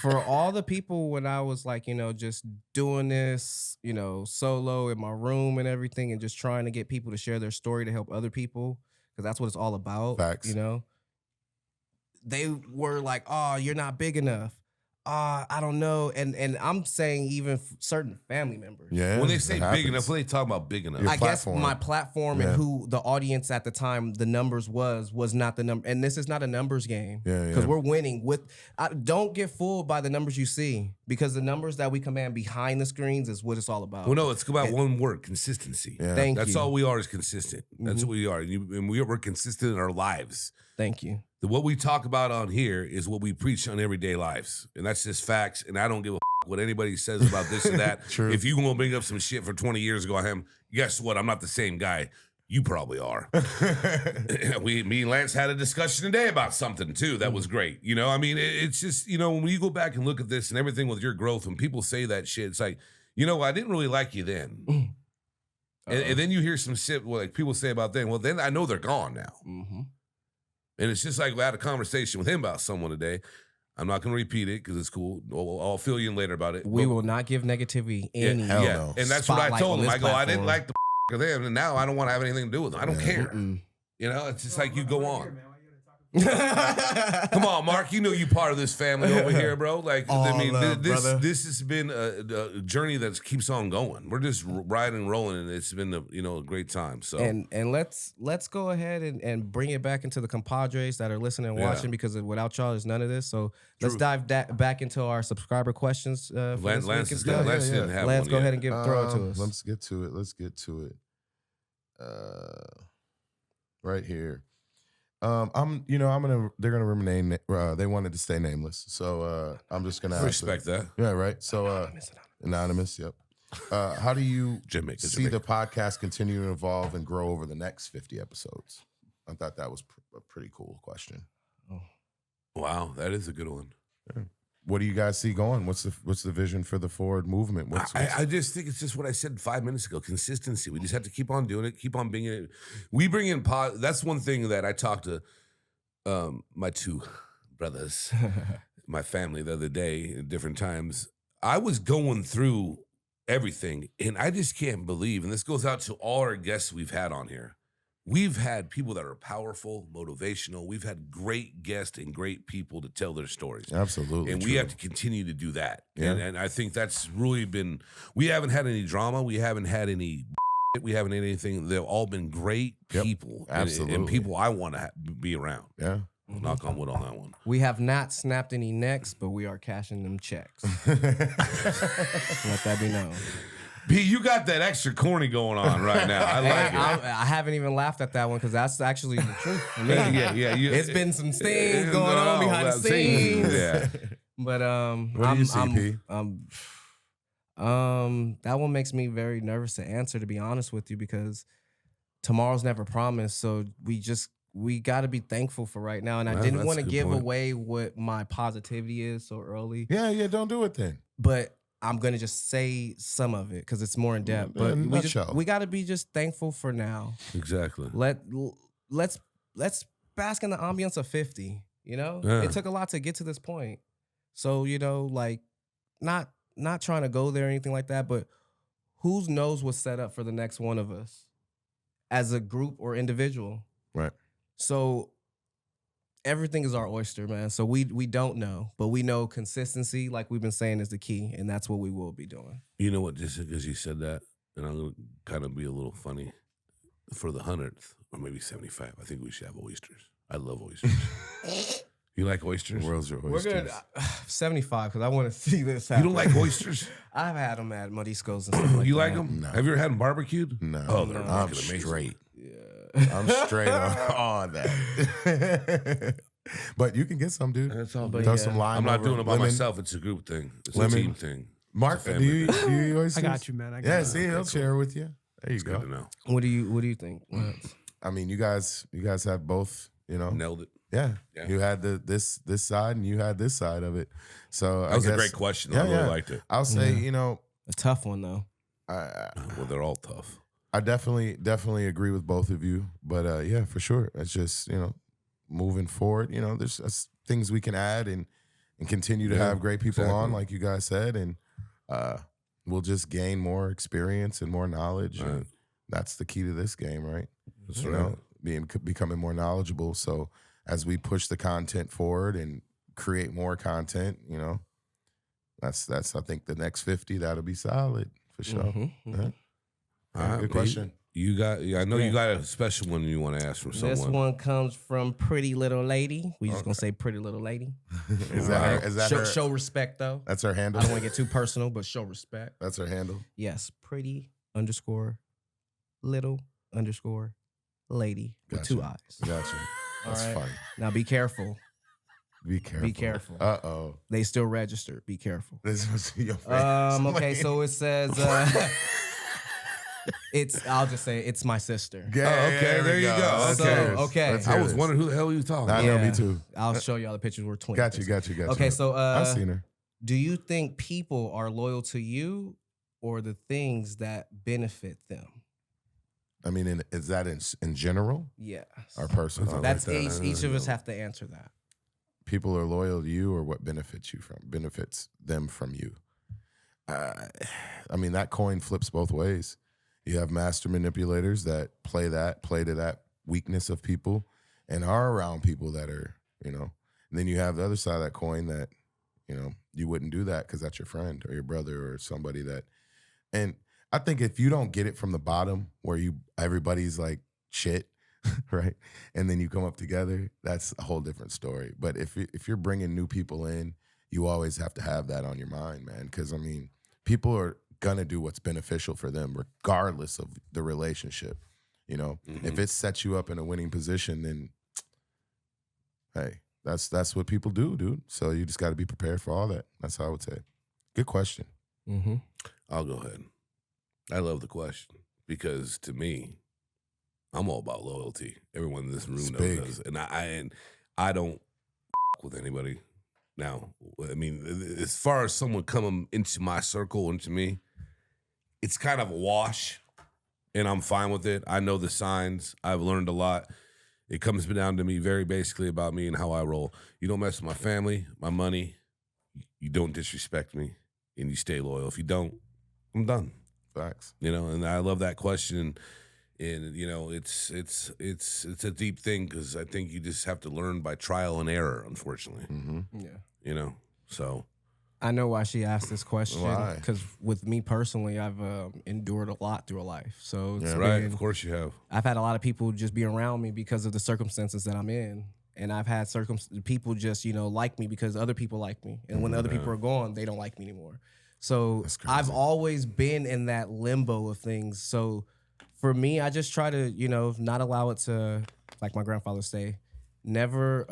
For all the people when I was like, just doing this, solo in my room and everything, and just trying to get people to share their story to help other people, because that's what it's all about. Facts. they were like, "Oh, you're not big enough." I don't know, and I'm saying even certain family members. Yeah. When they say that big happens. enough, what are they talking about big enough? Your I guess platform. my platform and Yeah. who the audience at the time, the numbers was not the number. And this is not a numbers game. Yeah, Because yeah. we're winning with. Don't get fooled by the numbers you see, because the numbers that we command behind the screens is what it's all about. Well, no, it's about one word: consistency. Yeah. Thank That's you. all we are is consistent. That's what we are, and we're consistent in our lives. Thank you. What we talk about on here is what we preach on everyday lives, and that's just facts. And I don't give a what anybody says about this or that. True. If you gonna bring up some shit for 20 years ago, guess what? I'm not the same guy. You probably are. Me and Lance had a discussion today about something too. That was great. You know, I mean, it's just, you know, when you go back and look at this and everything with your growth, when people say that shit, it's like, you know, I didn't really like you then. And then you hear some shit like people say about then. Well, then I know they're gone now. Mm-hmm. And it's just like I had a conversation with him about someone today. I'm not going to repeat it because it's cool. I'll fill you in later about it. We But- will not give negativity any. hell no. And that's what I spotlight told on him. this I go, I didn't platform. like the of them, and now I don't want to have anything to do with them. I don't care. Mm-mm. You know, it's just like you go on. Come on, Mark. You know you part of this family over here, bro. Like, I mean, love, brother. this has been a journey that keeps on going. We're just riding and rolling, and it's been a great time. So And let's go ahead and bring it back into the compadres that are listening and Yeah. watching, because without y'all, there's none of this. So let's dive back into our subscriber questions. For Lance, this week and is stuff. good. Lance didn't have Lance, one go yet. ahead and throw it to us. Let's get to it. Right here. They're gonna remain. They wanted to stay nameless, so I'm just gonna Respect that. Yeah, right. So anonymous. Yep. How do you Jamaica, see the podcast continue to evolve and grow over the next 50 episodes? I thought that was a pretty cool question. Wow, that is a good one. What do you guys see going? What's the vision for the forward movement? I just think it's just what I said 5 minutes ago. Consistency. We just have to keep on doing it. Keep on being it. We bring in that's one thing that I talked to my two brothers, my family the other day at different times. I was going through everything, and I just can't believe, and this goes out to all our guests we've had on here. We've had people that are powerful, motivational. We've had great guests and great people to tell their stories. Absolutely. And true. we have to continue to do that. Yeah. And I think that's really been, we haven't had any drama. We haven't had any, we haven't had anything. They've all been great Yep. people. Absolutely. And people I want to be around. Yeah. Knock on wood on that one. We have not snapped any necks, but we are cashing them checks. Let that be known. P, you got that extra corny going on right now. I like it. I haven't even laughed at that one, because that's actually the truth for me. Yeah. It's been some things going on behind the scenes. Yeah. But What do you see, P? that one makes me very nervous to answer, to be honest with you, because tomorrow's never promised. So we got to be thankful for right now. And I Yeah, didn't that's want a to good give point. away what my positivity is so early, Yeah. Don't do it then. but I'm gonna just say some of it because it's more in depth. But In a nutshell. we got to be just thankful for now. Exactly. Let's bask in the ambiance of 50. You know, Yeah. it took a lot to get to this point. So, you know, like not trying to go there or anything like that, but who knows what's set up for the next one of us as a group or individual. Right. So everything is our oyster, man. So we don't know, but we know consistency, like we've been saying, is the key, and that's what we will be doing. You know what? Just because you said that, and I'm going to kind of be a little funny, for the 100th, or maybe 75, I think we should have oysters. I love oysters. You like oysters? World's your We're oysters. good. 75, because I want to see this happen. You don't like oysters? I've had them at Morisco's and stuff like You that. like them? No. Have you ever had them barbecued? No. Oh, they're I'm fucking amazing. straight. Yeah. I'm straight on that. But you can get some, dude. That's all. But Throw yeah. some lime. I'm not over doing it by lemon. myself. It's a group thing. It's Lemon. a team thing. Mark, It's a do family you eat oysters? I got you, man. I got Yeah, you. see, he'll share with you. There you It's good go. to know. What do you think? I mean, you guys have both. You know, Nailed it. yeah. Yeah. You had this side, and you had this side of it. So That was I a guess, great question. Yeah, I really yeah. liked it. I'll say, Yeah. you know, A tough one though. Well, they're all tough. I definitely agree with both of you. But yeah, for sure. It's just, you know, moving forward, you know, there's things we can add and continue to Yeah, have great people on, exactly. like you guys said, and we'll just gain more experience and more knowledge. Right. And that's the key to this game, right? That's You right. know, becoming more knowledgeable. So as we push the content forward and create more content, that's I think the next 50, that'll be solid for sure. Yeah. All right, Good question. I know you got a special one you want to ask from someone. This one comes from Pretty Little Lady. We just gonna say Pretty Little Lady. Is that her? Show respect though. That's her handle. I don't want to get too personal, but show respect. That's her handle. Yes, Pretty_Little_Lady with 2 eyes. Gotcha. That's right. funny. Now be careful. Be careful. Be careful. Uh-oh. They still registered. Be careful. This was your face. Okay, so it says I'll just say it's my sister. Okay, there you go. Okay. Let's I hear was this. wondering who the hell you talking I about. know, me too. I'll show y'all the pictures. We're twins. Got you. Okay, so I've seen her. do you think people are loyal to you or the things that benefit them? I mean, is that in general Yes. or personal? That's each of us have to answer that. People are loyal to you, or what benefits them from you. I mean, that coin flips both ways. You have master manipulators that play to that weakness of people and are around people that are, and then you have the other side of that coin that, you wouldn't do that because that's your friend or your brother or somebody that, and I think if you don't get it from the bottom where everybody's like shit, right? And then you come up together, that's a whole different story. But if you're bringing new people in, you always have to have that on your mind, man. Because, I mean, people are going to do what's beneficial for them regardless of the relationship. If it sets you up in a winning position, then, hey, that's what people do, dude. So you just got to be prepared for all that. That's how I would say. Good question. Mm-hmm. I'll go ahead. I love the question because to me, I'm all about loyalty. Everyone in this room knows, and I don't with anybody. Now, I mean, as far as someone coming into my circle, into me, it's kind of a wash, and I'm fine with it. I know the signs. I've learned a lot. It comes down to me very basically about me and how I roll. You don't mess with my family, my money. You don't disrespect me, and you stay loyal. If you don't, I'm done. Facts. And I love that question. And it's a deep thing because I think you just have to learn by trial and error, unfortunately. Mm-hmm. Yeah. So I know why she asked this question. Why? Because with me personally, I've endured a lot through life. So it's right, been, of course you have. I've had a lot of people just be around me because of the circumstances that I'm in. And I've had people just, like me because other people like me. And when other people are gone, they don't like me anymore. So I've always been in that limbo of things. So for me, I just try to, not allow it to, like my grandfather say, never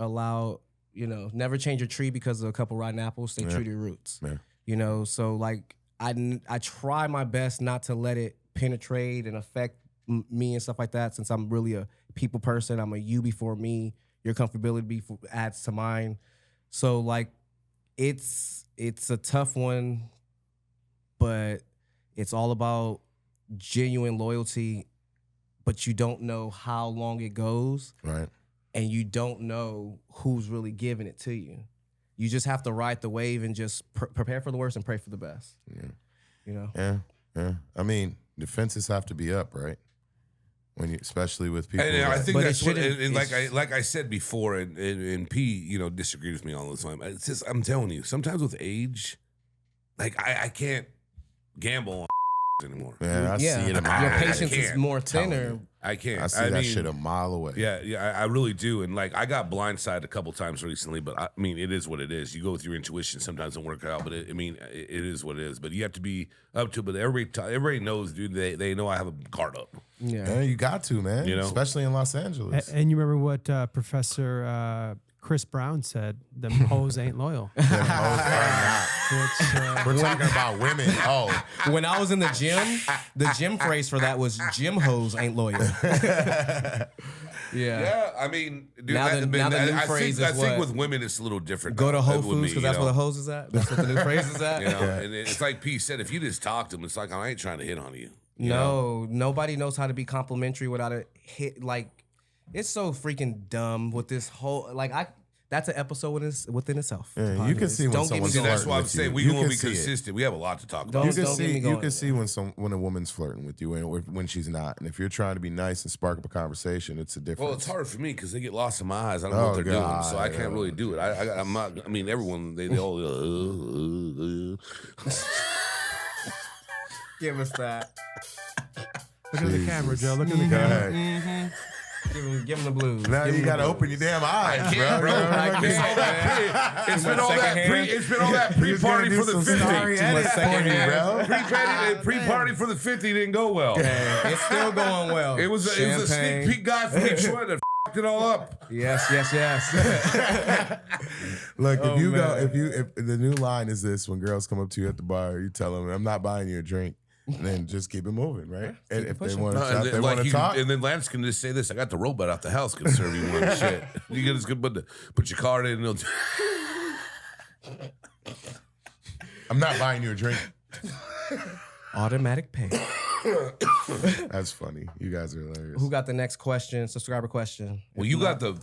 change your tree because of a couple rotten apples. Stay true to your roots. Yeah. So like I try my best not to let it penetrate and affect me and stuff like that. Since I'm really a people person, I'm a you before me. Your comfortability adds to mine. So like, it's a tough one, but it's all about genuine loyalty, but you don't know how long it goes. Right. And you don't know who's really giving it to you. You just have to ride the wave and just prepare for the worst and pray for the best. Yeah. Yeah. I mean, defenses have to be up, right? Especially with people. And I think But that's it what, shouldn't- and like I said before, and P, disagreed with me all the time. It's just, I'm telling you, sometimes with age, like I can't gamble on anymore. Yeah, I see it a mile Your away. patience is more Telling thinner. you. I can't. I see that shit a mile away. Yeah, I really do. And like, I got blindsided a couple times recently, but I mean, it is what it is. You go with your intuition. Sometimes it don't work out, but it is what it is. But you have to be up to it. But everybody knows, dude. They know I have a guard up. Yeah, you got to, man. Especially in Los Angeles. And you remember what Professor Chris Brown said? Them hoes ain't loyal. Them hoes are not. We're talking about women. Oh, When I was in the gym phrase for that was gym hoes ain't loyal. Yeah, I mean, dude, Now the new phrase is I think what? with women it's a little different. Go to Whole with Foods me, because that's where the hose is at. That's what the new phrase is at. And it's like P said, if you just talk to them, it's like I ain't trying to hit on you. You know? No, nobody knows how to be complimentary without a hit. Like, it's so freaking dumb with this whole, That's an episode within itself. Yeah, you can see when Don't get me someone's See, going. that's why I'm with saying you. we You gonna can be see it. consistent. We have a lot to talk Don't- about. You can get me see going. when a woman's flirting with you and when she's not, and if you're trying to be nice and spark up a conversation, it's a difference. Well, it's hard for me because they get lost in my eyes. I don't know what Oh, they're God, doing, so I can't really do it. I'm not. I mean, everyone they all. Give us that. Look at the camera, Joe. Look at the Go camera. ahead. Give him the blues. Now Give you him gotta the open blues. your damn eyes, Yeah, bro. I It's all that pre. It's been all that pre. It's been all that pre-party for the 50. Pre-party for the 50 didn't go well. It's still going well. It was a sneak peek guy from Detroit that f***ed it all up. Yes. Look, Oh, if the new line is this: when girls come up to you at the bar, you tell them, "I'm not buying you a drink," and then just keep it moving, right? And if they pushing. want to And shop, then, they want to talk. and then Lance can just say this: "I got the robot out the house, can serve you one shit." You can just put your card in, and I'm not buying you a drink. Automatic pay. That's funny. You guys are hilarious. Who got the next question? Subscriber question. Well, you got the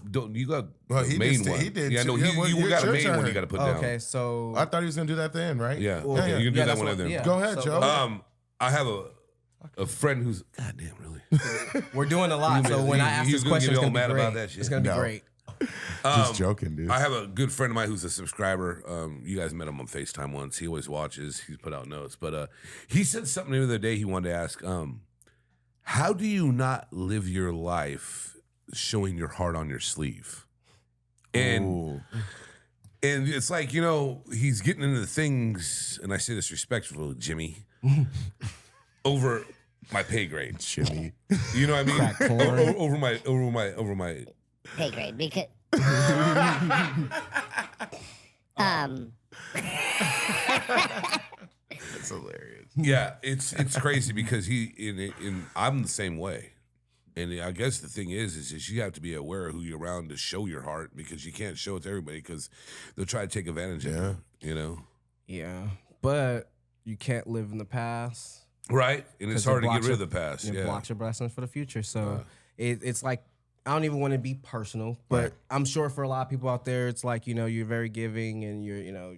Well, he main just- one. he did Yeah, too. no, Yeah, well, you it's got a your main one. turn. You got to put down. Okay, so I thought he was gonna do that then, right? Yeah, Well, okay, you can do yeah, that that's one what- then. yeah. Go ahead, So- Joe. I have a friend who's goddamn really. we're doing a lot. So when I ask He's this gonna question, get it's all gonna be mad about great. that shit. It's gonna be No. great. Just joking, dude. I have a good friend of mine who's a subscriber. You guys met him on FaceTime once. He always watches. He's put out notes. But he said something the other day he wanted to ask, how do you not live your life showing your heart on your sleeve? And Ooh. and it's like, he's getting into the things, and I say this respectfully, Jimmy, over my pay grade. Jimmy. You know what I mean? Crack corn. Over my pay grade because That's hilarious. Yeah, it's crazy because I'm the same way, and I guess the thing is you have to be aware of who you're around to show your heart, because you can't show it to everybody because they'll try to take advantage of you. Yeah, but you can't live in the past. Right, and it's 'Cause it hard to get blocks rid of your- the past. It Yeah, blocks your blessings for the future. So it's like, I don't even want to be personal, but Right. I'm sure for a lot of people out there, it's like, you're very giving and you're,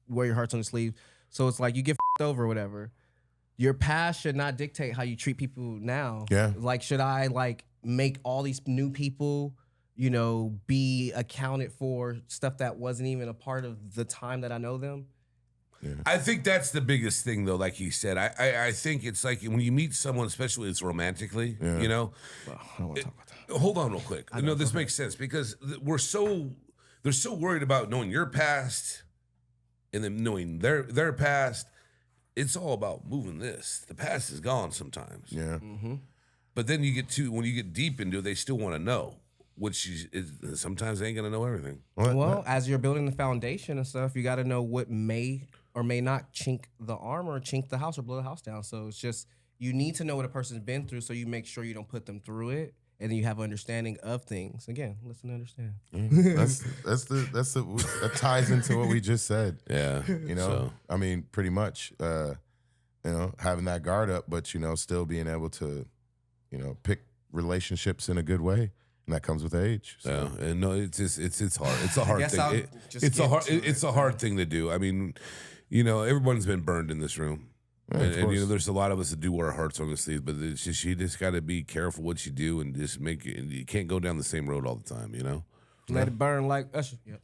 wear your hearts on the sleeve. So it's like you get f***ed over or whatever. Your past should not dictate how you treat people now. Yeah. Like, should I make all these new people, be accounted for stuff that wasn't even a part of the time that I know them? I think that's the biggest thing, though. Like he said, I think it's like when you meet someone, especially it's romantically, Well, I don't want to talk about that. Hold on real quick. No, this makes sense because they're so worried about knowing your past and then knowing their past. It's all about moving this. The past is gone sometimes. Yeah. But then when you get deep into it, they still want to know, which is sometimes they ain't gonna know everything. Well, as you're building the foundation and stuff, you got to know what may or may not chink the armor, or chink the house, or blow the house down. So it's just, you need to know what a person's been through, so you make sure you don't put them through it, and then you have understanding of things. Again, listen to understand. That ties into what we just said. Yeah, I mean, pretty much, having that guard up, but still being able to, pick relationships in a good way, and that comes with age. So. Yeah, and no, it's hard. It's a hard guess thing. I'll just get to It's a hard thing to do. I mean, everyone's been burned in this room. Yeah, of and course. there's a lot of us that do wear our hearts on the sleeve, but it's just, you just got to be careful what you do and just make it. And you can't go down the same road all the time, Let it burn like Usher. Yep.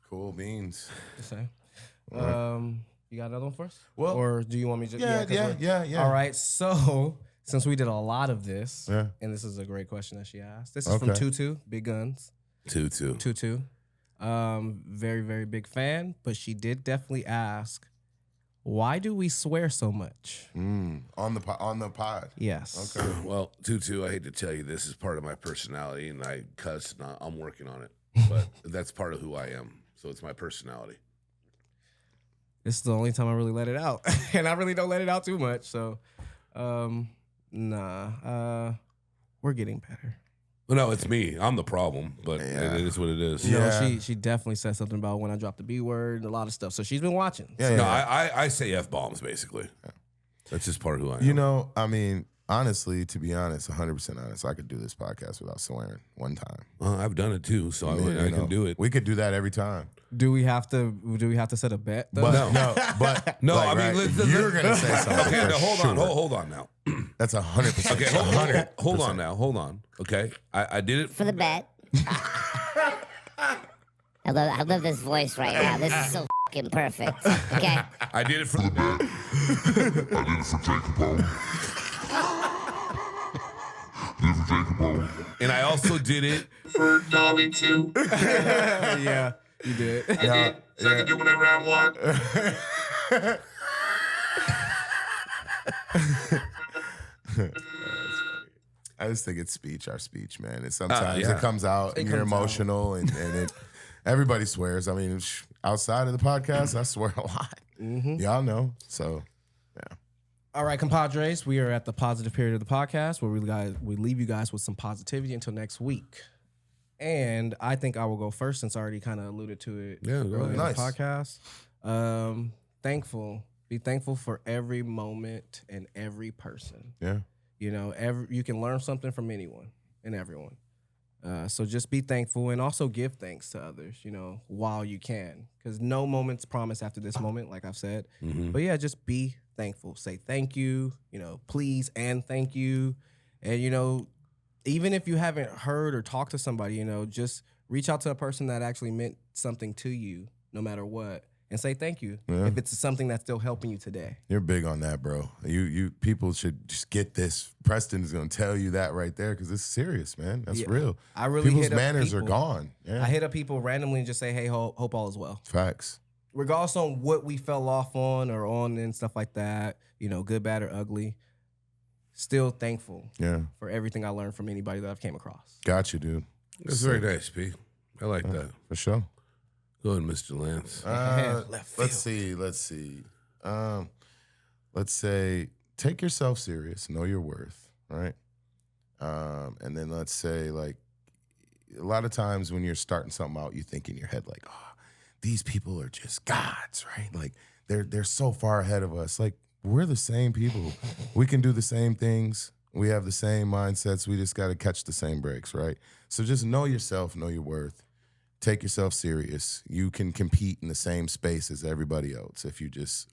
Cool beans. Just saying. You got another one for us? Well, or do you want me to? 'cause yeah. All right. So since we did a lot of this, Yeah. and this is a great question that she asked. This is from Okay. Tutu, Big Guns. Tutu. Very, very big fan, but she did definitely ask, why do we swear so much? On the pod. Yes. Okay. Well, Tutu, I hate to tell you, this is part of my personality, and I cuss. And I'm working on it, but that's part of who I am. So it's my personality. This is the only time I really let it out. And I really don't let it out too much. So, we're getting better. Well, no, it's me. I'm the problem, but it is what it is. You know, Yeah. she definitely said something about when I dropped the B word and a lot of stuff. So she's been watching. Yeah, No, yeah. I say F-bombs, basically. That's just part of who I am. I mean, honestly, to be honest, 100% honest, I could do this podcast without swearing one time. I've done it too, so I You know, can do it. We could do that every time. Do we have to set a bet though? But No, like, I mean, right, you're gonna say something. Okay, for now, hold on now. That's 100%. Okay, hold on now. Hold on. Okay, I did it For the bet. I love this voice right now. This is so fucking perfect. Okay. I did it for the bet. And I also did it For Dolly too. Yeah, you did. I did. So I can do whatever I want. I just think it's our speech, man. And sometimes yeah. it comes out and you're emotional and it everybody swears. I mean, outside of the podcast, I swear a lot. Y'all know. So, yeah. All right, compadres, we are at the positive period of the podcast where we leave you guys with some positivity until next week. And I think I will go first since I already kind of alluded to it Yeah, go earlier in ahead. the podcast. Be thankful for every moment and every person. Yeah. You know, you can learn something from anyone and everyone. So just be thankful and also give thanks to others, you know, while you can. Because no moment's promised after this moment, like I've said. But yeah, just be thankful. Say thank you, you know, please and thank you. And, you know, even if you haven't heard or talked to somebody, you know, just reach out to a person that actually meant something to you, no matter what. And say thank you if it's something that's still helping you today. You're big on that, bro. You people should just get this. Preston is going to tell you that right there because it's serious, man. That's real. I really People's hit up manners are people. gone. Yeah. I hit up people randomly and just say, hey, hope all is well. Facts. Regardless on what we fell off on or on and stuff like that, you know, good, bad, or ugly, still thankful Yeah. for everything I learned from anybody that I've came across. Got you, dude. That's very nice, P. I like that. For sure. Go ahead, Mr. Lance. Left field. Let's see. Let's say take yourself serious, know your worth, right? And then let's say, like, a lot of times when you're starting something out, you think in your head, like, oh, these people are just gods, right? Like, they're so far ahead of us. Like, we're the same people. We can do the same things. We have the same mindsets. We just got to catch the same breaks, right? So just know yourself, know your worth. Take yourself serious. You can compete in the same space as everybody else if you just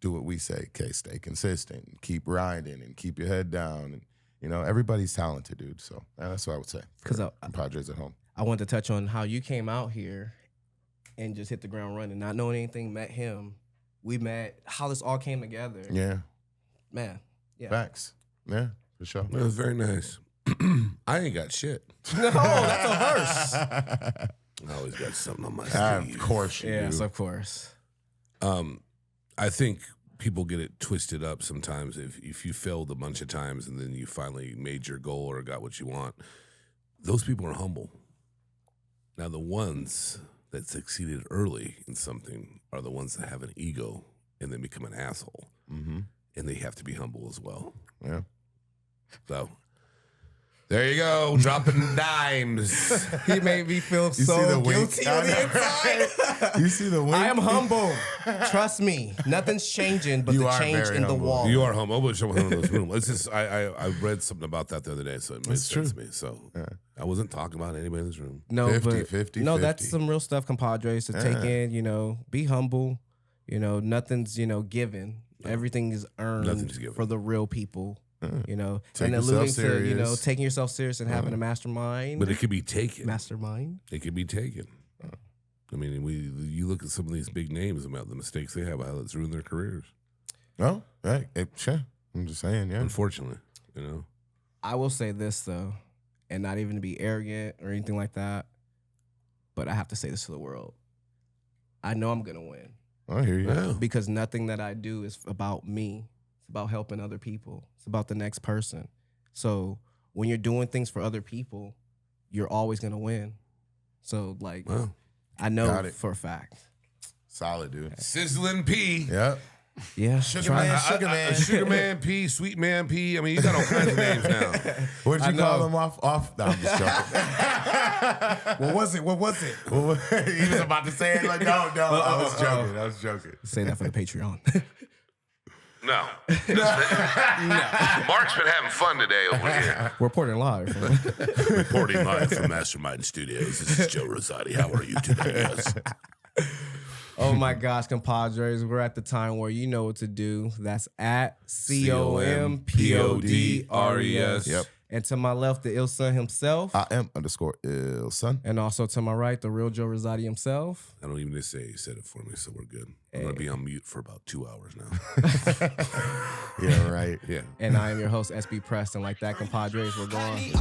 do what we say. Okay, stay consistent, keep grinding, and keep your head down. And you know, everybody's talented, dude. So that's what I would say. Because Padres at home. I wanted to touch on how you came out here and just hit the ground running, not knowing anything. Met him. We met. How this all came together. Yeah. Man. Yeah. Facts. Yeah, for sure. That was very nice. I ain't got shit. No, that's a verse. I always got something on my sleeve. Of course you Yes, do. of course. I think people get it twisted up sometimes. If you failed a bunch of times and then you finally made your goal or got what you want, those people are humble. Now, the ones that succeeded early in something are the ones that have an ego and then become an asshole. Mm-hmm. And they have to be humble as well. Yeah. So there you go, dropping dimes. He made me feel see the so wink? guilty on the inside. You see the wink? I am humble. Trust me. Nothing's changing but You the are change very in the humble. wall. You are humble. I wish I was in those room. It's just I read something about that the other day, so it made That's sense true. to me. So I wasn't talking about anybody in this room. No, 50, but 50, no, 50. that's some real stuff, compadres, to take in. You know, be humble. You know, nothing's given. Everything is earned Nothing's given. for the real people. You know, Take and yourself alluding to serious. taking yourself serious and having a mastermind. But it could be taken. Mastermind. It could be taken. I mean, you look at some of these big names about the mistakes they have, how it's ruined their careers. Oh, right. Sure. I'm just saying, yeah. Unfortunately, you know. I will say this though, and not even to be arrogant or anything like that, but I have to say this to the world. I know I'm gonna win. I hear you. Yeah. Because nothing that I do is about me. It's about helping other people. It's about the next person. So when you're doing things for other people, you're always gonna win. So like, Wow. I know Got it. for a fact. Solid, dude. Sizzling P. Yep. Yeah, Sugar man, sugar man. Sugar Man P, Sweet Man P. I mean, you got all kinds of names now. What did you I call know. them off? No, I'm just joking. What was it? What was it? He was about to say it like, no, I was joking. Say that for the Patreon. No. Mark's been having fun today over here. Reporting live. Reporting live from Mastermind Studios. This is Joe Rosati. How are you today? Yes. Oh my gosh, compadres. We're at the time where you know what to do. That's at ComPODres. Yep. And to my left, the ill son himself. I am _ill son. And also to my right, the real Joe Rosati himself. I don't even need to say he said it for me, so we're good. I'm going to be on mute for about 2 hours now. Yeah, right. Yeah. And I am your host, Sbpress. And like that, compadres, we're going.